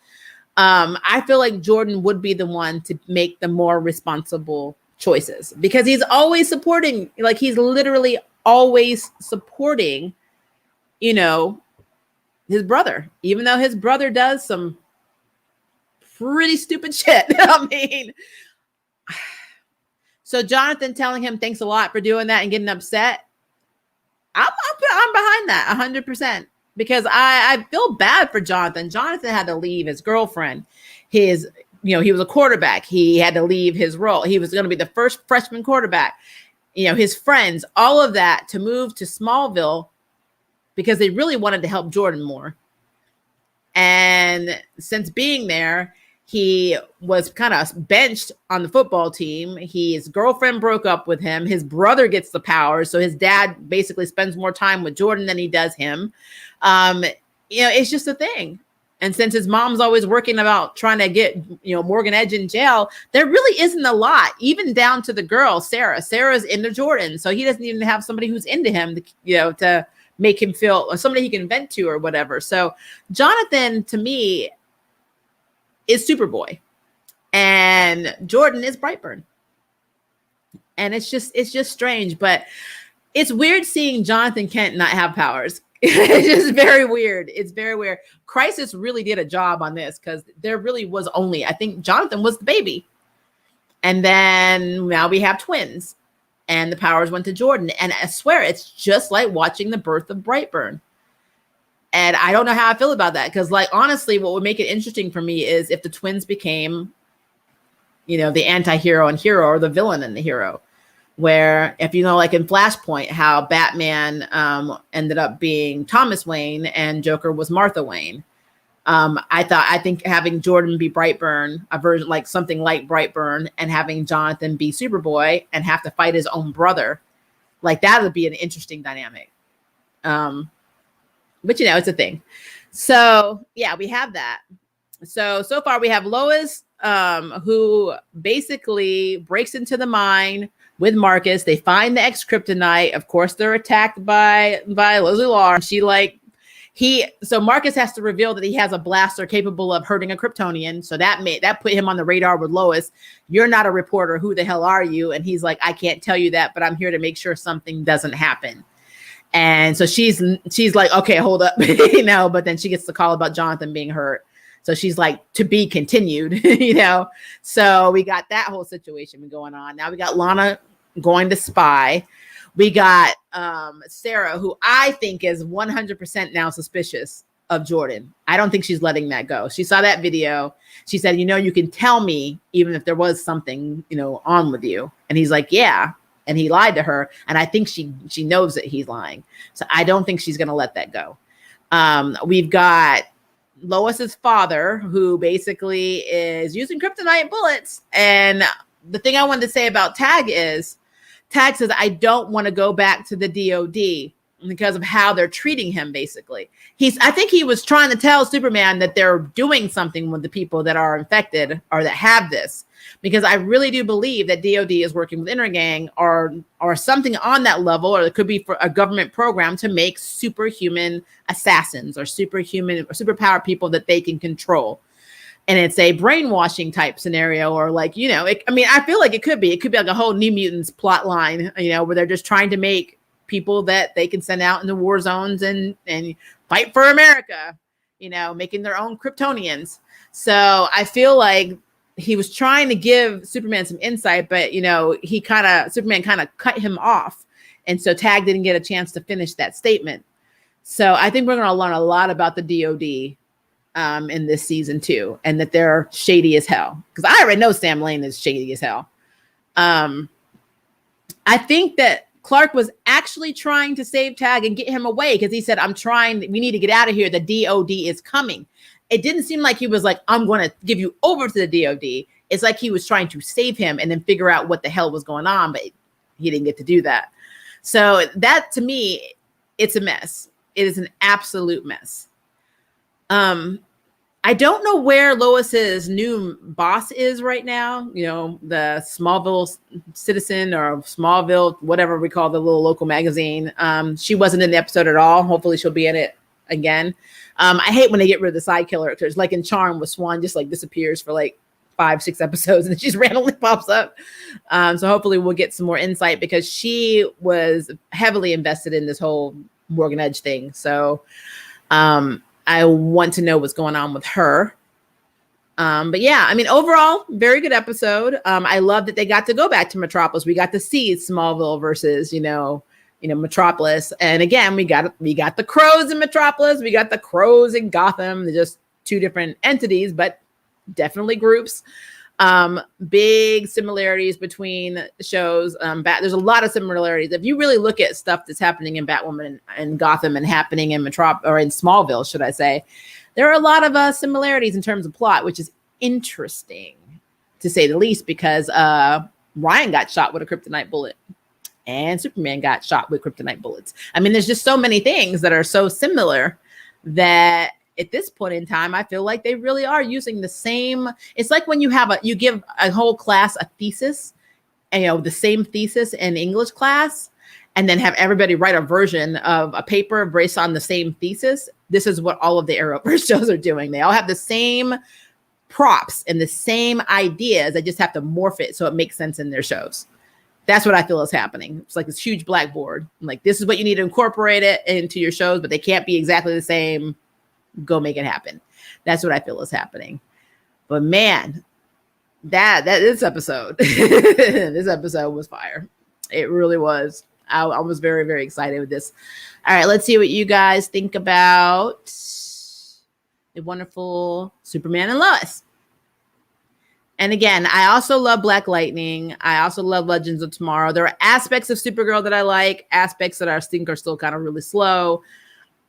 I feel like Jordan would be the one to make the more responsible choices, because he's always supporting, like he's literally always supporting, his brother, even though his brother does some pretty stupid shit. I mean, so Jonathan telling him thanks a lot for doing that and getting upset, I'm behind that 100%, because I feel bad for Jonathan. Jonathan had to leave his girlfriend, he was a quarterback. He had to leave his role. He was going to be the first freshman quarterback. His friends, all of that, to move to Smallville because they really wanted to help Jordan more. And since being there, he was kind of benched on the football team. His girlfriend broke up with him. His brother gets the powers. So his dad basically spends more time with Jordan than he does him. It's just a thing. And since his mom's always working about trying to get, Morgan Edge in jail, there really isn't a lot, even down to the girl, Sarah. Sarah's into Jordan. So he doesn't even have somebody who's into him, to make him feel, or somebody he can vent to or whatever. So Jonathan, to me, is Superboy. And Jordan is Brightburn. And it's just strange. But it's weird seeing Jonathan Kent not have powers. It's just very weird. It's very weird. Crisis really did a job on this, because there really was only, I think Jonathan was the baby. And then now we have twins, and the powers went to Jordan. And I swear it's just like watching the birth of Brightburn. And I don't know how I feel about that, because honestly, what would make it interesting for me is if the twins became, the anti-hero and hero, or the villain and the hero. Where if like in Flashpoint, how Batman ended up being Thomas Wayne and Joker was Martha Wayne. I think having Jordan be Brightburn, a version like something like Brightburn, and having Jonathan be Superboy and have to fight his own brother, that would be an interesting dynamic. But it's a thing. So yeah, we have that. So far we have Lois, who basically breaks into the mine with Marcus. They find the X-Kryptonite. Of course, they're attacked by Leslie Law. So Marcus has to reveal that he has a blaster capable of hurting a Kryptonian. So that put him on the radar with Lois. You're not a reporter. Who the hell are you? And he's like, I can't tell you that, but I'm here to make sure something doesn't happen. And so she's like, okay, hold up, but then she gets the call about Jonathan being hurt. So she's like, to be continued, So we got that whole situation going on. Now we got Lana going to spy. We got Sarah, who I think is 100% now suspicious of Jordan. I don't think she's letting that go. She saw that video. She said, you can tell me even if there was something, on with you. And he's like, yeah. And he lied to her. And I think she knows that he's lying. So I don't think she's going to let that go. We've got Lois's father, who basically is using kryptonite bullets. And the thing I wanted to say about Tag is, Tag says, I don't want to go back to the DOD because of how they're treating him, basically. I think he was trying to tell Superman that they're doing something with the people that are infected or that have this. Because I really do believe that DOD is working with Intergang or something on that level, or it could be for a government program to make superhuman assassins or superhuman or superpowered people that they can control. And it's a brainwashing type scenario, or I feel like it could be like a whole New Mutants plot line, where they're just trying to make people that they can send out into war zones and fight for America, making their own Kryptonians. So I feel like he was trying to give Superman some insight, but Superman kind of cut him off. And so Tag didn't get a chance to finish that statement. So I think we're going to learn a lot about the DOD in this season too, and that they're shady as hell. Because I already know Sam Lane is shady as hell. I think that Clark was actually trying to save Tag and get him away, because he said, we need to get out of here. The DOD is coming. It didn't seem like he was like, I'm going to give you over to the DOD. It's like he was trying to save him and then figure out what the hell was going on, but he didn't get to do that. So that, to me, it's a mess. It is an absolute mess. I don't know where Lois's new boss is right now. The Smallville Citizen, or Smallville, whatever we call the little local magazine. She wasn't in the episode at all. Hopefully she'll be in it again. I hate when they get rid of the side characters, like in Charm with Swan, just disappears for 5-6 episodes and then she just randomly pops up. So hopefully we'll get some more insight, because she was heavily invested in this whole Morgan Edge thing. So I want to know what's going on with her. But yeah, overall, very good episode. I love that they got to go back to Metropolis. We got to see Smallville versus, Metropolis. And again, we got the Crows in Metropolis. We got the Crows in Gotham. They're just two different entities, but definitely groups. Big similarities between shows. There's a lot of similarities. If you really look at stuff that's happening in Batwoman and Gotham and happening in or in Smallville, should I say, there are a lot of similarities in terms of plot, which is interesting to say the least, because Ryan got shot with a kryptonite bullet and Superman got shot with kryptonite bullets. There's just so many things that are so similar that at this point in time, I feel like they really are using the same. It's like when you give a whole class a thesis, and the same thesis in English class, and then have everybody write a version of a paper based on the same thesis. This is what all of the Arrowverse shows are doing. They all have the same props and the same ideas. They just have to morph it so it makes sense in their shows. That's what I feel is happening. It's like this huge blackboard. This is what you need to incorporate it into your shows, but they can't be exactly the same. Go make it happen. That's what I feel is happening. But man, this episode, this episode was fire. It really was. I was very, very excited with this. All right, let's see what you guys think about the wonderful Superman and Lois. And again, I also love Black Lightning. I also love Legends of Tomorrow. There are aspects of Supergirl that I like, aspects that I think are still kind of really slow.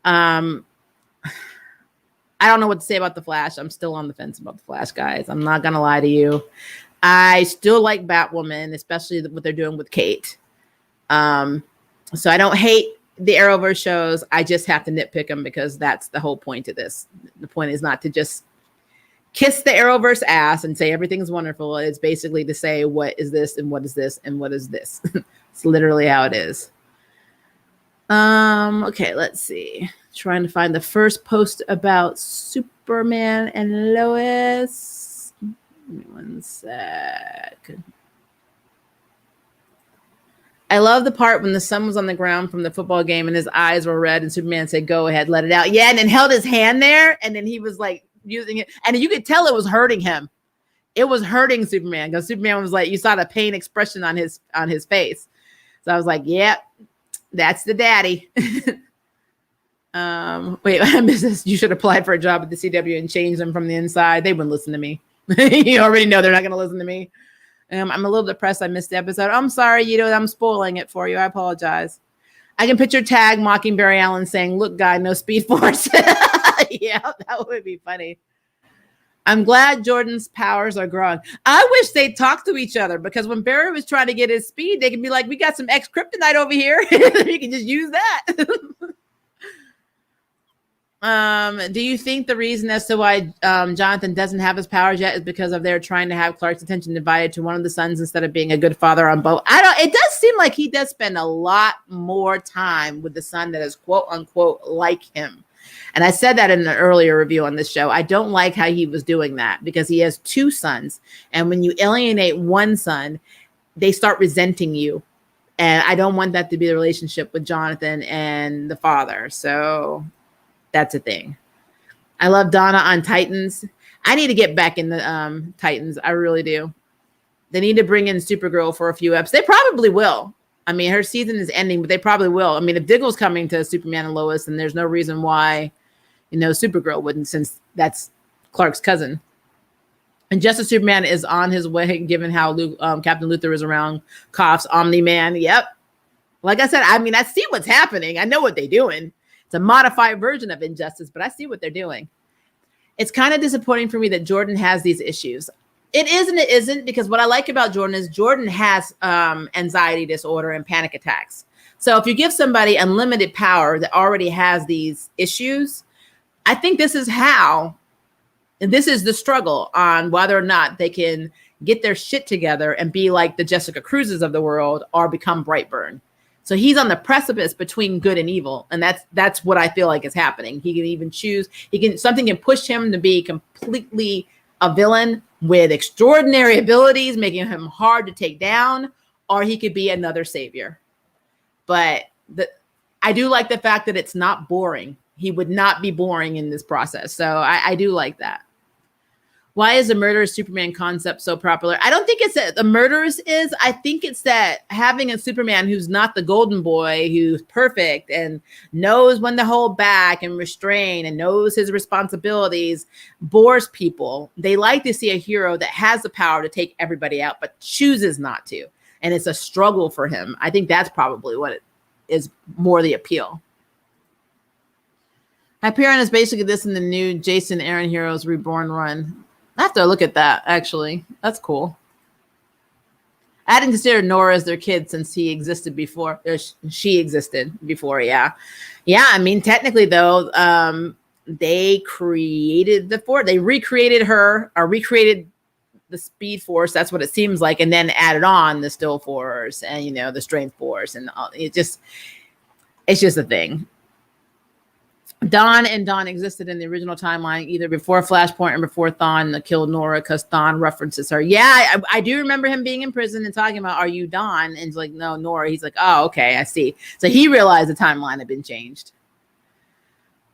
I don't know what to say about the Flash. I'm still on the fence about the Flash, guys. I'm not going to lie to you. I still like Batwoman, especially what they're doing with Kate. So I don't hate the Arrowverse shows. I just have to nitpick them because that's the whole point of this. The point is not to just kiss the Arrowverse ass and say everything's wonderful. It's basically to say, what is this and what is this and what is this? It's literally how it is. Okay, let's see. Trying to find the first post about Superman and Lois. Give me one sec. I love the part when the son was on the ground from the football game and his eyes were red and Superman said, go ahead, let it out. Yeah, and then held his hand there and then he was like using it. And you could tell it was hurting him. It was hurting Superman because Superman was like, you saw the pain expression on his face. So I was like, yeah, that's the daddy. Wait, I missed this. You should apply for a job at the CW and change them from the inside. They wouldn't listen to me. You already know they're not going to listen to me. I'm a little depressed. I missed the episode. I'm sorry, I'm spoiling it for you. I apologize. I can picture Tag mocking Barry Allen saying, "Look, guy, no Speed Force." Yeah, that would be funny. I'm glad Jordan's powers are growing. I wish they'd talk to each other, because when Barry was trying to get his speed, they could be like, "We got some X kryptonite over here." You can just use that. Do you think the reason as to why Jonathan doesn't have his powers yet is because of they're trying to have Clark's attention divided to one of the sons instead of being a good father on both? It does seem like he does spend a lot more time with the son that is quote unquote like him. And I said that in an earlier review on this show. I don't like how he was doing that, because he has two sons. And when you alienate one son, they start resenting you. And I don't want that to be the relationship with Jonathan and the father. So that's a thing. I love Donna on Titans. I need to get back in the Titans. I really do. They need to bring in Supergirl for a few episodes. They probably will. I mean, her season is ending, but they probably will. I mean, if Diggle's coming to Superman and Lois, then there's no reason why, Supergirl wouldn't, since that's Clark's cousin. And Justice Superman is on his way, given how Captain Luthor is around. Coughs, Omni-Man. Yep. Like I said, I see what's happening. I know what they're doing. It's a modified version of Injustice, but I see what they're doing. It's kind of disappointing for me that Jordan has these issues. It is and it isn't, because what I like about Jordan is Jordan has anxiety disorder and panic attacks. So if you give somebody unlimited power that already has these issues, I think this is how, and this is the struggle on whether or not they can get their shit together and be like the Jessica Cruzes of the world or become Brightburn. So he's on the precipice between good and evil. And that's what I feel like is happening. He can even choose, something can push him to be completely a villain with extraordinary abilities, making him hard to take down, or he could be another savior. But I do like the fact that it's not boring. He would not be boring in this process. So I do like that. Why is the murderous Superman concept so popular? I don't think it's that the murderous is. I think it's that having a Superman who's not the golden boy, who's perfect and knows when to hold back and restrain and knows his responsibilities, bores people. They like to see a hero that has the power to take everybody out, but chooses not to. And it's a struggle for him. I think that's probably what it is, more the appeal. Hyperion is basically this in the new Jason Aaron Heroes Reborn run. I have to look at that, actually. That's cool. I hadn't considered Nora as their kid since he existed before. She existed before, yeah. Yeah, I mean, technically, though, they created the Force. They recreated her, or recreated the Speed Force. That's what it seems like. And then added on the Still Force and, the Strength Force. And all, it's just a thing. Dawn existed in the original timeline, either before Flashpoint or before Thawne killed Nora, because Thawne references her. Yeah, I do remember him being in prison and talking about, "Are you Dawn?" And he's like, "No, Nora." He's like, "Oh, okay, I see." So he realized the timeline had been changed.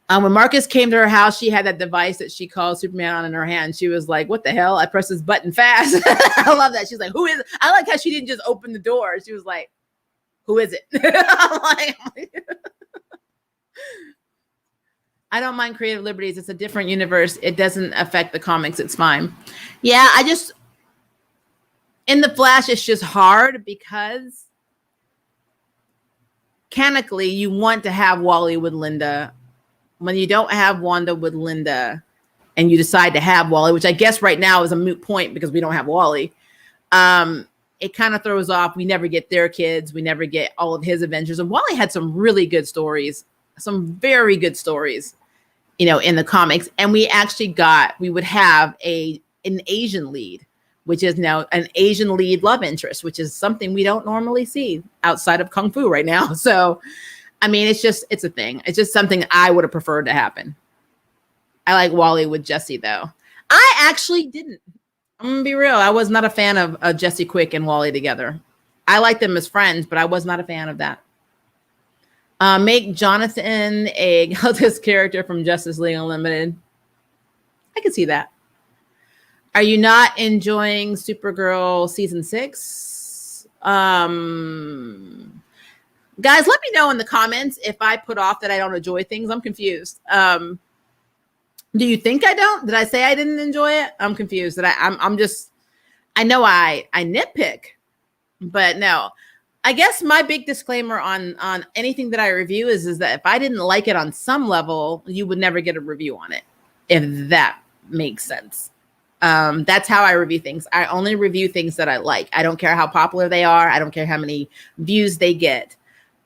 When Marcus came to her house, she had that device that she called Superman on in her hand. She was like, "What the hell? I pressed this button fast." I love that. She's like, "Who is it?" I like how she didn't just open the door. She was like, "Who is it?" I'm like, I don't mind creative liberties. It's a different universe. It doesn't affect the comics. It's fine. Yeah, in the Flash, it's just hard because canonically you want to have Wally with Linda. When you don't have Wanda with Linda and you decide to have Wally, which I guess right now is a moot point because we don't have Wally, it kind of throws off. We never get their kids. We never get all of his adventures. And Wally had some really good stories, some very good stories, in the comics. And we would have an Asian lead, which is now an Asian lead love interest, which is something we don't normally see outside of Kung Fu right now. So, I mean, it's a thing. It's just something I would have preferred to happen. I like Wally with Jesse, though. I actually didn't. I'm going to be real. I was not a fan of Jesse Quick and Wally together. I like them as friends, but I was not a fan of that. Make Jonathan a cultist character from Justice League Unlimited. I can see that. Are you not enjoying Supergirl season 6? Guys, let me know in the comments if I put off that I don't enjoy things. I'm confused. Do you think I don't? Did I say I didn't enjoy it? I'm confused. That I'm just. I know I nitpick, but no. I guess my big disclaimer on anything that I review is that if I didn't like it on some level, you would never get a review on it. If that makes sense. That's how I review things. I only review things that I like. I don't care how popular they are. I don't care how many views they get.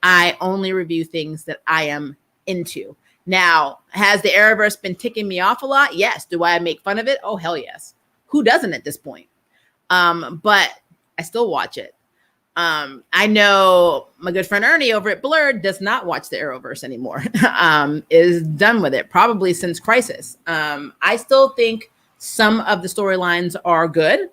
I only review things that I am into. Now, has the Arrowverse been ticking me off a lot? Yes. Do I make fun of it? Oh, hell yes. Who doesn't at this point? But I still watch it. I know my good friend Ernie over at Blurred does not watch the Arrowverse anymore. Is done with it, probably since Crisis. I still think some of the storylines are good.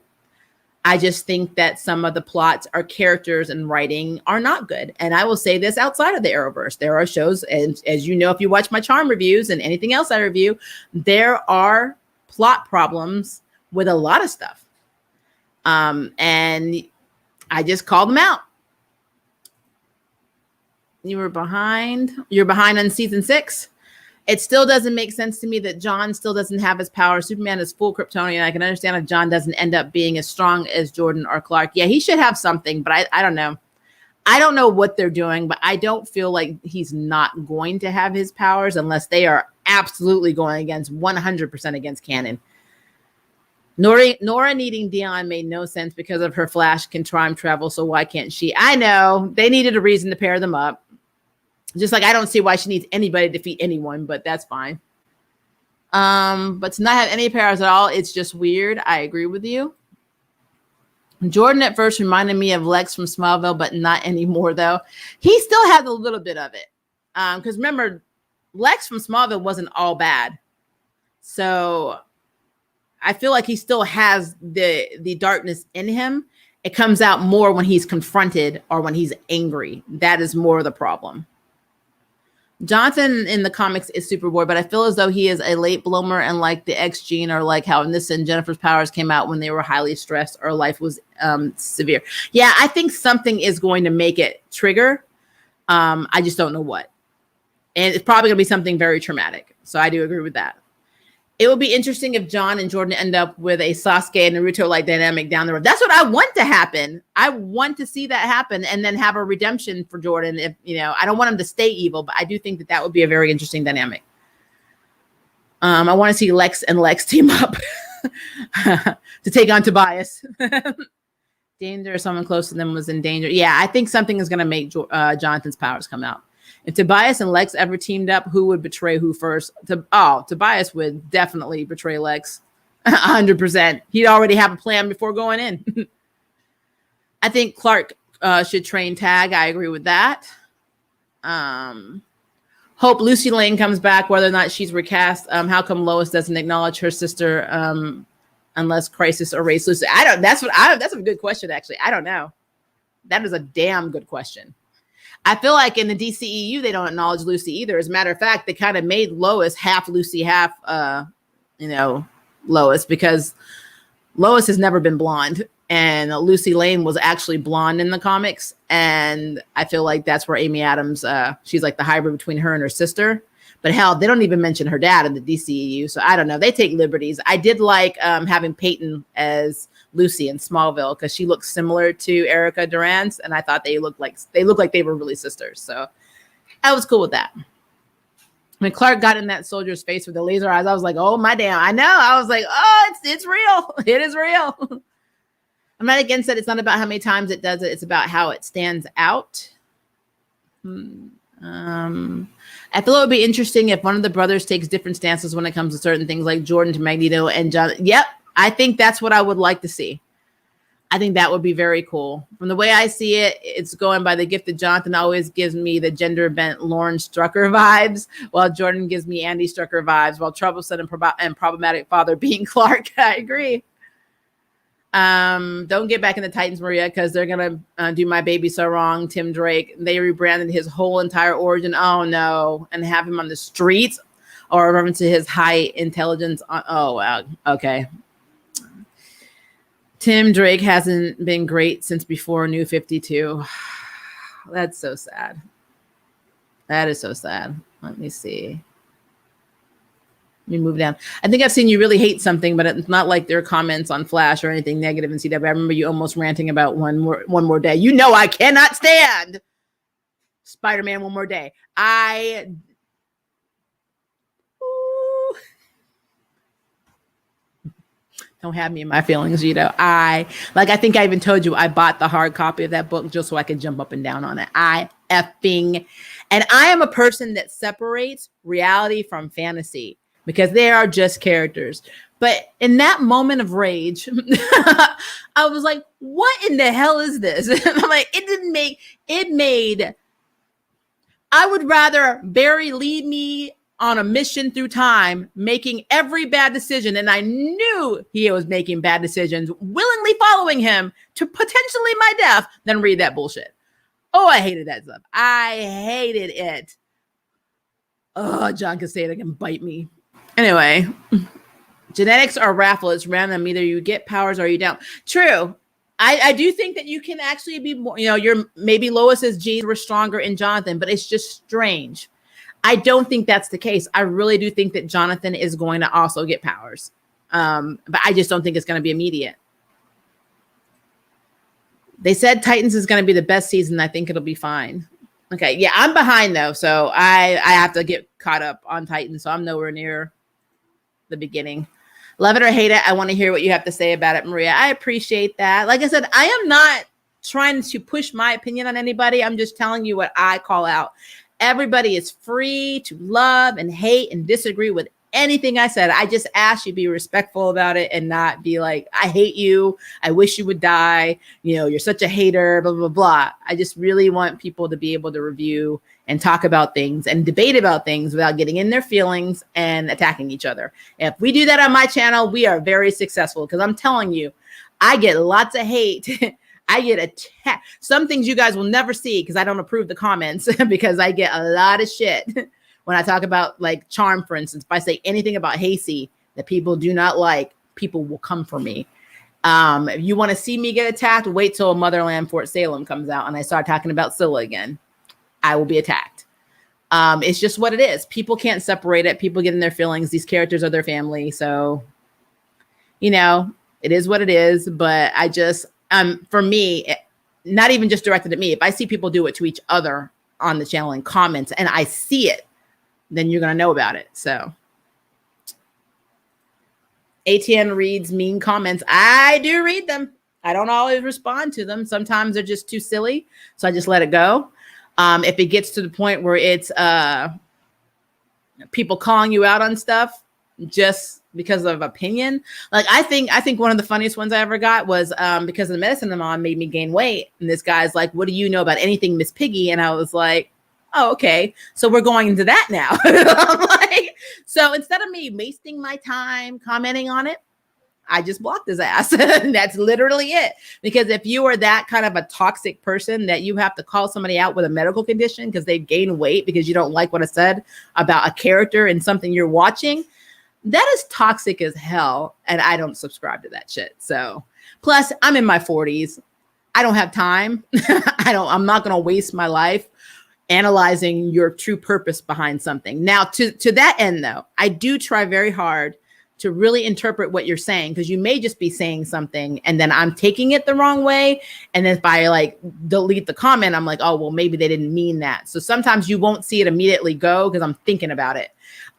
I just think that some of the plots or characters and writing are not good. And I will say this outside of the Arrowverse. There are shows, and as you know, if you watch my Charm reviews and anything else I review, there are plot problems with a lot of stuff. And I just called them out. You're behind on season 6. It still doesn't make sense to me that John still doesn't have his power. Superman is full Kryptonian. I can understand if John doesn't end up being as strong as Jordan or Clark. Yeah, he should have something, but I don't know. I don't know what they're doing, but I don't feel like he's not going to have his powers unless they are absolutely going against 100% against canon. Nora needing Dion made no sense because of her Flash can time travel, so why can't she? I know. They needed a reason to pair them up. Just like I don't see why she needs anybody to defeat anyone, but that's fine. But to not have any powers at all, it's just weird. I agree with you. Jordan at first reminded me of Lex from Smallville, but not anymore, though. He still has a little bit of it. Because remember, Lex from Smallville wasn't all bad. So I feel like he still has the darkness in him. It comes out more when he's confronted or when he's angry. That is more the problem. Jonathan in the comics is Superboy, but I feel as though he is a late bloomer and like the X gene, or like how Nissa and Jennifer's powers came out when they were highly stressed or life was severe. Yeah, I think something is going to make it trigger. I just don't know what. And it's probably going to be something very traumatic. So I do agree with that. It will be interesting if John and Jordan end up with a Sasuke and Naruto-like dynamic down the road. That's what I want to happen. I want to see that happen and then have a redemption for Jordan. If I don't want him to stay evil, but I do think that would be a very interesting dynamic. I want to see Lex and Lex team up to take on Tobias. Danger, someone close to them was in danger. Yeah, I think something is going to make Jonathan's powers come out. If Tobias and Lex ever teamed up, who would betray who first? Tobias would definitely betray Lex. 100%. He'd already have a plan before going in. I think Clark should train Tag. I agree with that. Hope Lucy Lane comes back, whether or not she's recast. How come Lois doesn't acknowledge her sister unless Crisis erased Lucy? That's a good question, actually. I don't know. That is a damn good question. I feel like in the DCEU, they don't acknowledge Lucy either. As a matter of fact, they kind of made Lois half Lucy, half, Lois, because Lois has never been blonde. And Lucy Lane was actually blonde in the comics. And I feel like that's where Amy Adams, she's like the hybrid between her and her sister. But hell, they don't even mention her dad in the DCEU. So I don't know. They take liberties. I did like having Peyton as Lucy in Smallville because she looks similar to Erica Durance, and I thought they looked like they were really sisters. So I was cool with that. When Clark got in that soldier's face with the laser eyes, I was like, "Oh my damn!" I know. I was like, "Oh, it's real. It is real." I'm not against it. It's not about how many times it does it. It's about how it stands out. I feel it would be interesting if one of the brothers takes different stances when it comes to certain things, like Jordan to Magneto and John. Yep. I think that's what I would like to see. I think that would be very cool. From the way I see it, it's going by the gift that Jonathan always gives me the gender bent Lauren Strucker vibes, while Jordan gives me Andy Strucker vibes, while troublesome and problematic father being Clark. I agree. Don't get back in the Titans, Maria, because they're going to do My Baby So Wrong, Tim Drake. They rebranded his whole entire origin. Oh, no. And have him on the streets or reference to his high intelligence. Oh, wow. Okay. Tim Drake hasn't been great since before New 52. That's so sad. That is so sad. Let me see. Let me move down. I think I've seen you really hate something, but it's not like there are comments on Flash or anything negative in CW. I remember you almost ranting about one more day. You know I cannot stand Spider-Man One More Day. Don't have me in my feelings, I think I even told you I bought the hard copy of that book just so I could jump up and down on it. And I am a person that separates reality from fantasy because they are just characters. But in that moment of rage, I was like, what in the hell is this? I'm like, it made, I would rather Barry lead me on a mission through time, making every bad decision. And I knew he was making bad decisions, willingly following him to potentially my death, than read that bullshit. Oh, I hated that stuff. I hated it. Oh, John Casada can bite me. Anyway, genetics are raffle. It's random. Either you get powers or you don't. True. I do think that you can actually be more, maybe Lois's genes were stronger in Jonathan, but it's just strange. I don't think that's the case. I really do think that Jonathan is going to also get powers. But I just don't think it's going to be immediate. They said Titans is going to be the best season. I think it'll be fine. Okay. Yeah, I'm behind though. So I have to get caught up on Titans. So I'm nowhere near the beginning. Love it or hate it. I want to hear what you have to say about it, Maria. I appreciate that. Like I said, I am not trying to push my opinion on anybody. I'm just telling you what I call out. Everybody is free to love and hate and disagree with anything I said. I just ask you be respectful about it and not be like, I hate you. I wish you would die. You're such a hater, blah, blah, blah. I just really want people to be able to review and talk about things and debate about things without getting in their feelings and attacking each other. If we do that on my channel, we are very successful because I'm telling you, I get lots of hate. I get attacked. Some things you guys will never see because I don't approve the comments because I get a lot of shit when I talk about like Charm, for instance. If I say anything about Hasty that people do not like, people will come for me. If you want to see me get attacked, wait till Motherland Fort Salem comes out and I start talking about Scylla again. I will be attacked. It's just what it is. People can't separate it. People get in their feelings. These characters are their family. So, it is what it is. But I just... for me, not even just directed at me. If I see people do it to each other on the channel in comments and I see it, then you're going to know about it. So ATN reads mean comments. I do read them. I don't always respond to them. Sometimes they're just too silly. So I just let it go. If it gets to the point where it's people calling you out on stuff, just because of opinion. Like I think one of the funniest ones I ever got was because the medicine I'm on made me gain weight. And this guy's like, what do you know about anything, Miss Piggy? And I was like, oh, okay. So we're going into that now. I'm like, so instead of me wasting my time commenting on it, I just blocked his ass. That's literally it. Because if you are that kind of a toxic person that you have to call somebody out with a medical condition because they've gained weight because you don't like what I said about a character and something you're watching, that is toxic as hell. And I don't subscribe to that shit. So plus I'm in my 40s. I don't have time. I'm not going to waste my life analyzing your true purpose behind something. Now to that end though, I do try very hard to really interpret what you're saying, because you may just be saying something and then I'm taking it the wrong way. And then if I like delete the comment, I'm like, oh, well, maybe they didn't mean that. So sometimes you won't see it immediately go because I'm thinking about it.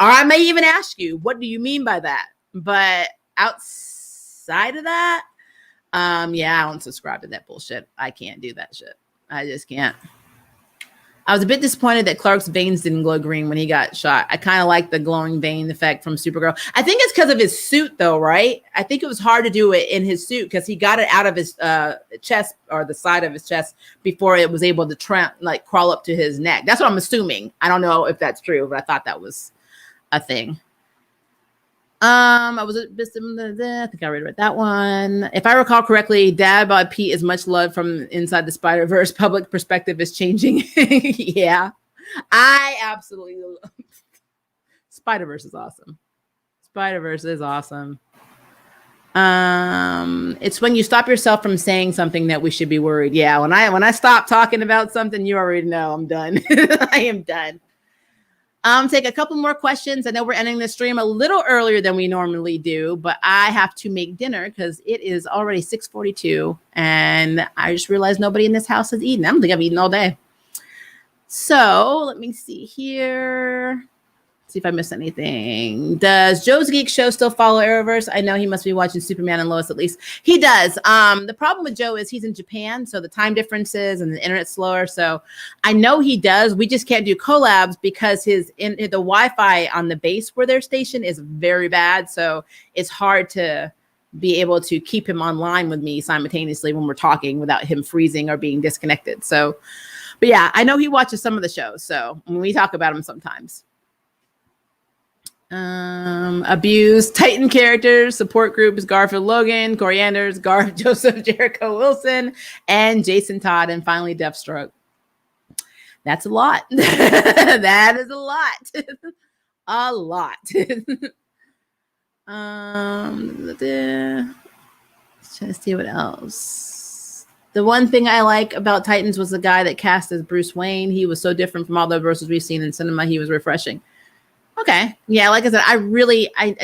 Or I may even ask you, what do you mean by that? But outside of that, yeah, I don't subscribe to that bullshit. I can't do that shit. I just can't. I was a bit disappointed that Clark's veins didn't glow green when he got shot. I kind of like the glowing vein effect from Supergirl. I think it's because of his suit, though, right? I think it was hard to do it in his suit because he got it out of his chest or the side of his chest before it was able to crawl up to his neck. That's what I'm assuming. I don't know if that's true, but I thought that was a thing. I was a bit similar. I think I already read that one. If I recall correctly, Dad Bod Pete is much loved from inside the Spider-Verse. Public perspective is changing. Yeah, I absolutely love Spider-Verse is awesome. Spider-Verse is awesome. It's when you stop yourself from saying something that we should be worried. Yeah, when I stop talking about something, you already know I'm done. I am done. Take a couple more questions. I know we're ending the stream a little earlier than we normally do, but I have to make dinner because it is already 6:42, and I just realized nobody in this house has eaten. I don't think I've eaten all day. So let me see here. See if I missed anything. Does Joe's Geek Show still follow Arrowverse? I know he must be watching Superman and Lois at least. He does. The problem with Joe is he's in Japan, so the time differences and the internet's slower. So I know he does. We just can't do collabs because the Wi-Fi on the base where they're stationed is very bad. So it's hard to be able to keep him online with me simultaneously when we're talking without him freezing or being disconnected. So, but yeah, I know he watches some of the shows. So when we talk about him sometimes. Abused Titan characters, support groups, Garfield Logan, Corianders, Garth Joseph, Jericho Wilson, and Jason Todd, and finally Deathstroke. That's a lot. That is a lot. A lot. Let's try to see what else. The one thing I like about Titans was the guy that cast as Bruce Wayne. He was so different from all the versions we've seen in cinema. He was refreshing. Okay. Yeah, like I said, I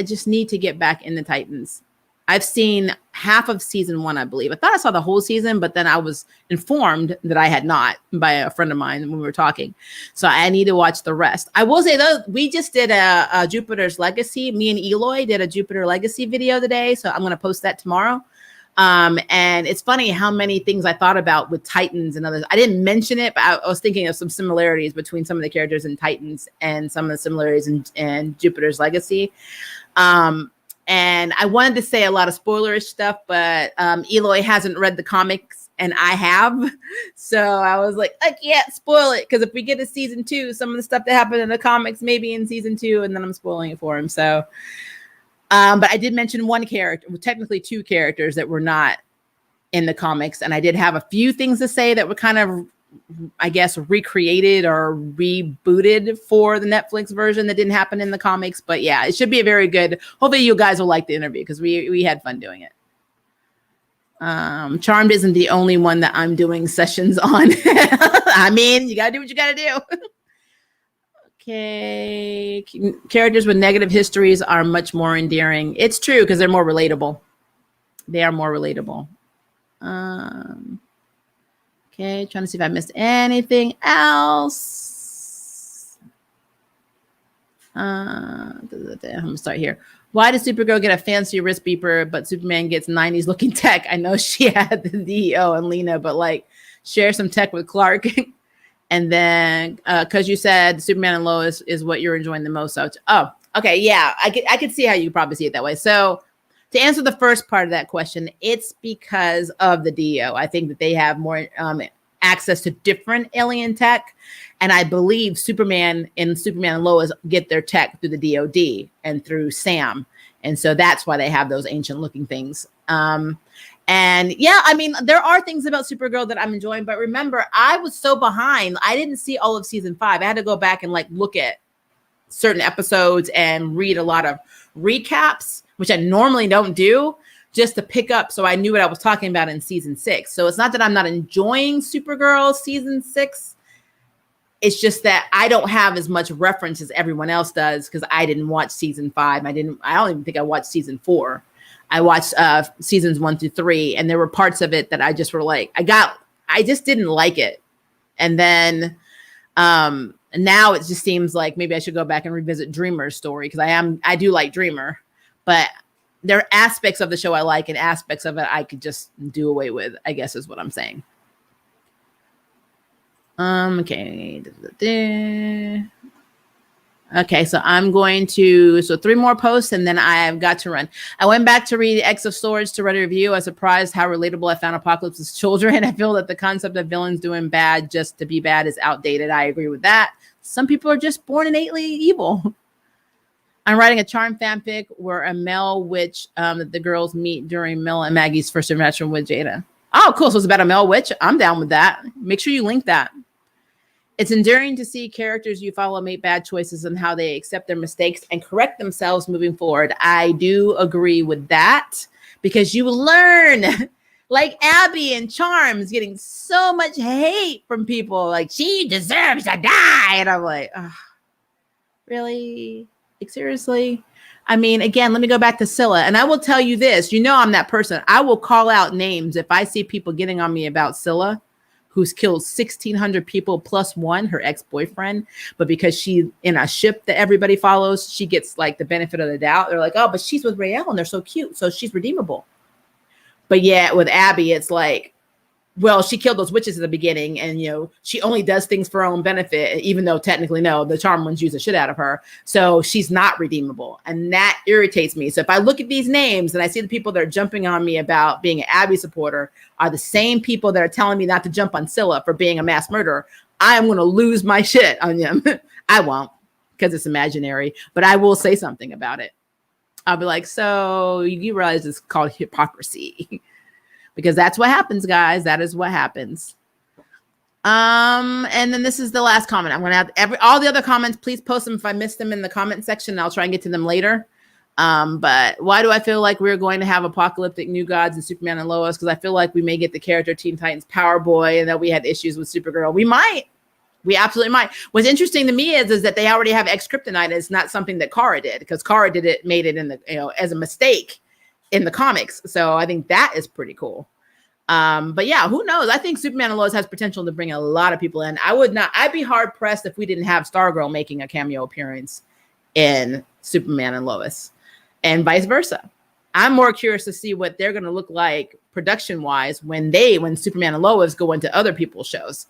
just need to get back in the Titans. I've seen half of season 1, I believe. I thought I saw the whole season, but then I was informed that I had not by a friend of mine when we were talking. So I need to watch the rest. I will say, though, we just did a Jupiter's Legacy. Me and Eloy did a Jupiter Legacy video today, so I'm going to post that tomorrow. And it's funny how many things I thought about with Titans and others. I didn't mention it, but I was thinking of some similarities between some of the characters in Titans and some of the similarities in Jupiter's Legacy. And I wanted to say a lot of spoilerish stuff, but Eloy hasn't read the comics and I have. So I was like, I can't spoil it because if we get to season 2, some of the stuff that happened in the comics may be in season 2, and then I'm spoiling it for him. So but I did mention one character, well, technically 2 characters that were not in the comics. And I did have a few things to say that were kind of, I guess, recreated or rebooted for the Netflix version that didn't happen in the comics. But yeah, it should be a very good, hopefully you guys will like the interview because we had fun doing it. Charmed isn't the only one that I'm doing sessions on. I mean, you got to do what you got to do. Okay, characters with negative histories are much more endearing. It's true because they're more relatable. They are more relatable. Okay, trying to see if I missed anything else. I'm gonna start here. Why does Supergirl get a fancy wrist beeper, but Superman gets 90s looking tech? I know she had the DEO and Lena, but like share some tech with Clark. And then, because you said Superman and Lois is what you're enjoying the most. So, oh, okay, yeah, I could see how you probably see it that way. So, to answer the first part of that question, it's because of the DO. I think that they have more access to different alien tech, and I believe Superman and Lois get their tech through the DoD and through Sam, and so that's why they have those ancient-looking things. And yeah, I mean, there are things about Supergirl that I'm enjoying, but remember, I was so behind. I didn't see all of season 5. I had to go back and like look at certain episodes and read a lot of recaps, which I normally don't do, just to pick up. So I knew what I was talking about in season 6. So it's not that I'm not enjoying Supergirl season 6. It's just that I don't have as much reference as everyone else does because I didn't watch season 5. I don't even think I watched season 4. I watched seasons 1 through 3, and there were parts of it that I just were like, I just didn't like it. And then now it just seems like maybe I should go back and revisit Dreamer's story because I do like Dreamer, but there are aspects of the show I like and aspects of it I could just do away with, I guess is what I'm saying. Okay. Okay, so I'm going to, 3 more posts and then I've got to run. I went back to read X of Swords to write a review. I was surprised how relatable I found Apocalypse's children. I feel that the concept of villains doing bad just to be bad is outdated. I agree with that. Some people are just born innately evil. I'm writing a charm fanfic where a male witch that the girls meet during Mel and Maggie's first interaction with Jada. Oh, cool. So it's about a male witch. I'm down with that. Make sure you link that. It's endearing to see characters you follow make bad choices and how they accept their mistakes and correct themselves moving forward. I do agree with that because you learn. Like Abby and Charms getting so much hate from people, like she deserves to die. And I'm like, oh, really? Like, seriously? I mean, again, let me go back to Scylla. And I will tell you this, I'm that person. I will call out names if I see people getting on me about Scylla, who's killed 1,600 people plus one, her ex-boyfriend. But because she's in a ship that everybody follows, she gets like the benefit of the doubt. They're like, oh, but she's with Raelle and they're so cute, so she's redeemable. But yeah, with Abby, it's like, well, she killed those witches at the beginning, and she only does things for her own benefit, even though technically no, the charm ones use the shit out of her. So she's not redeemable, and that irritates me. So if I look at these names and I see the people that are jumping on me about being an Abby supporter are the same people that are telling me not to jump on Scylla for being a mass murderer, I am going to lose my shit on them. I won't, because it's imaginary, but I will say something about it. I'll be like, so you realize it's called hypocrisy. Because that's what happens, guys. That is what happens. And then this is the last comment. I'm going to have all the other comments. Please post them if I missed them in the comment section. I'll try and get to them later. But why do I feel like we're going to have apocalyptic new gods and Superman and Lois? Because I feel like we may get the character Teen Titans Power Boy, and that we had issues with Supergirl. We might. We absolutely might. What's interesting to me is that they already have X-Kryptonite. It's not something that Kara did, because Kara made it in the, as a mistake in the comics. So I think that is pretty cool. But yeah, who knows? I think Superman and Lois has potential to bring a lot of people in. I'd be hard pressed if we didn't have Stargirl making a cameo appearance in Superman and Lois, and vice versa. I'm more curious to see what they're going to look like production wise when Superman and Lois go into other people's shows.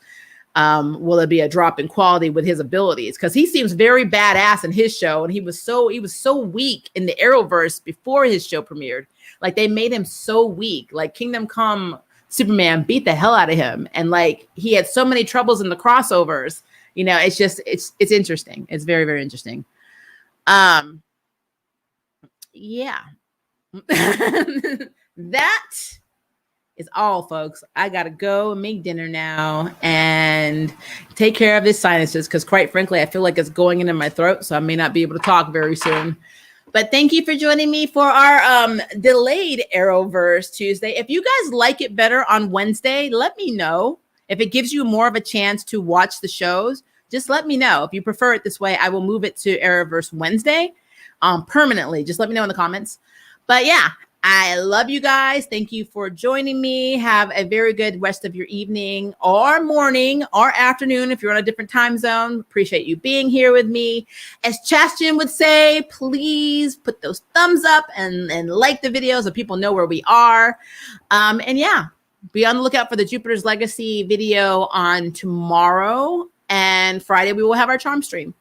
Will it be a drop in quality with his abilities? Because he seems very badass in his show, and he was so weak in the Arrowverse before his show premiered. Like, they made him so weak. Like, Kingdom Come Superman beat the hell out of him, and like he had so many troubles in the crossovers. It's just it's interesting. It's very, very interesting. Yeah. That is all, folks. I gotta go make dinner now and take care of this sinuses, because quite frankly, I feel like it's going into my throat, so I may not be able to talk very soon. But thank you for joining me for our delayed Arrowverse Tuesday. If you guys like it better on Wednesday, let me know. If it gives you more of a chance to watch the shows, just let me know. If you prefer it this way, I will move it to Arrowverse Wednesday permanently. Just let me know in the comments. But yeah, I love you guys. Thank you for joining me. Have a very good rest of your evening or morning or afternoon if you're on a different time zone. Appreciate you being here with me. As Chastian would say, please put those thumbs up and like the video so people know where we are. And yeah, be on the lookout for the Jupiter's Legacy video on tomorrow. And Friday, we will have our charm stream.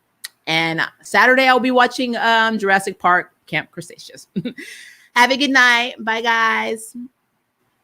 And Saturday, I'll be watching Jurassic Park Camp Cretaceous. Have a good night. Bye, guys.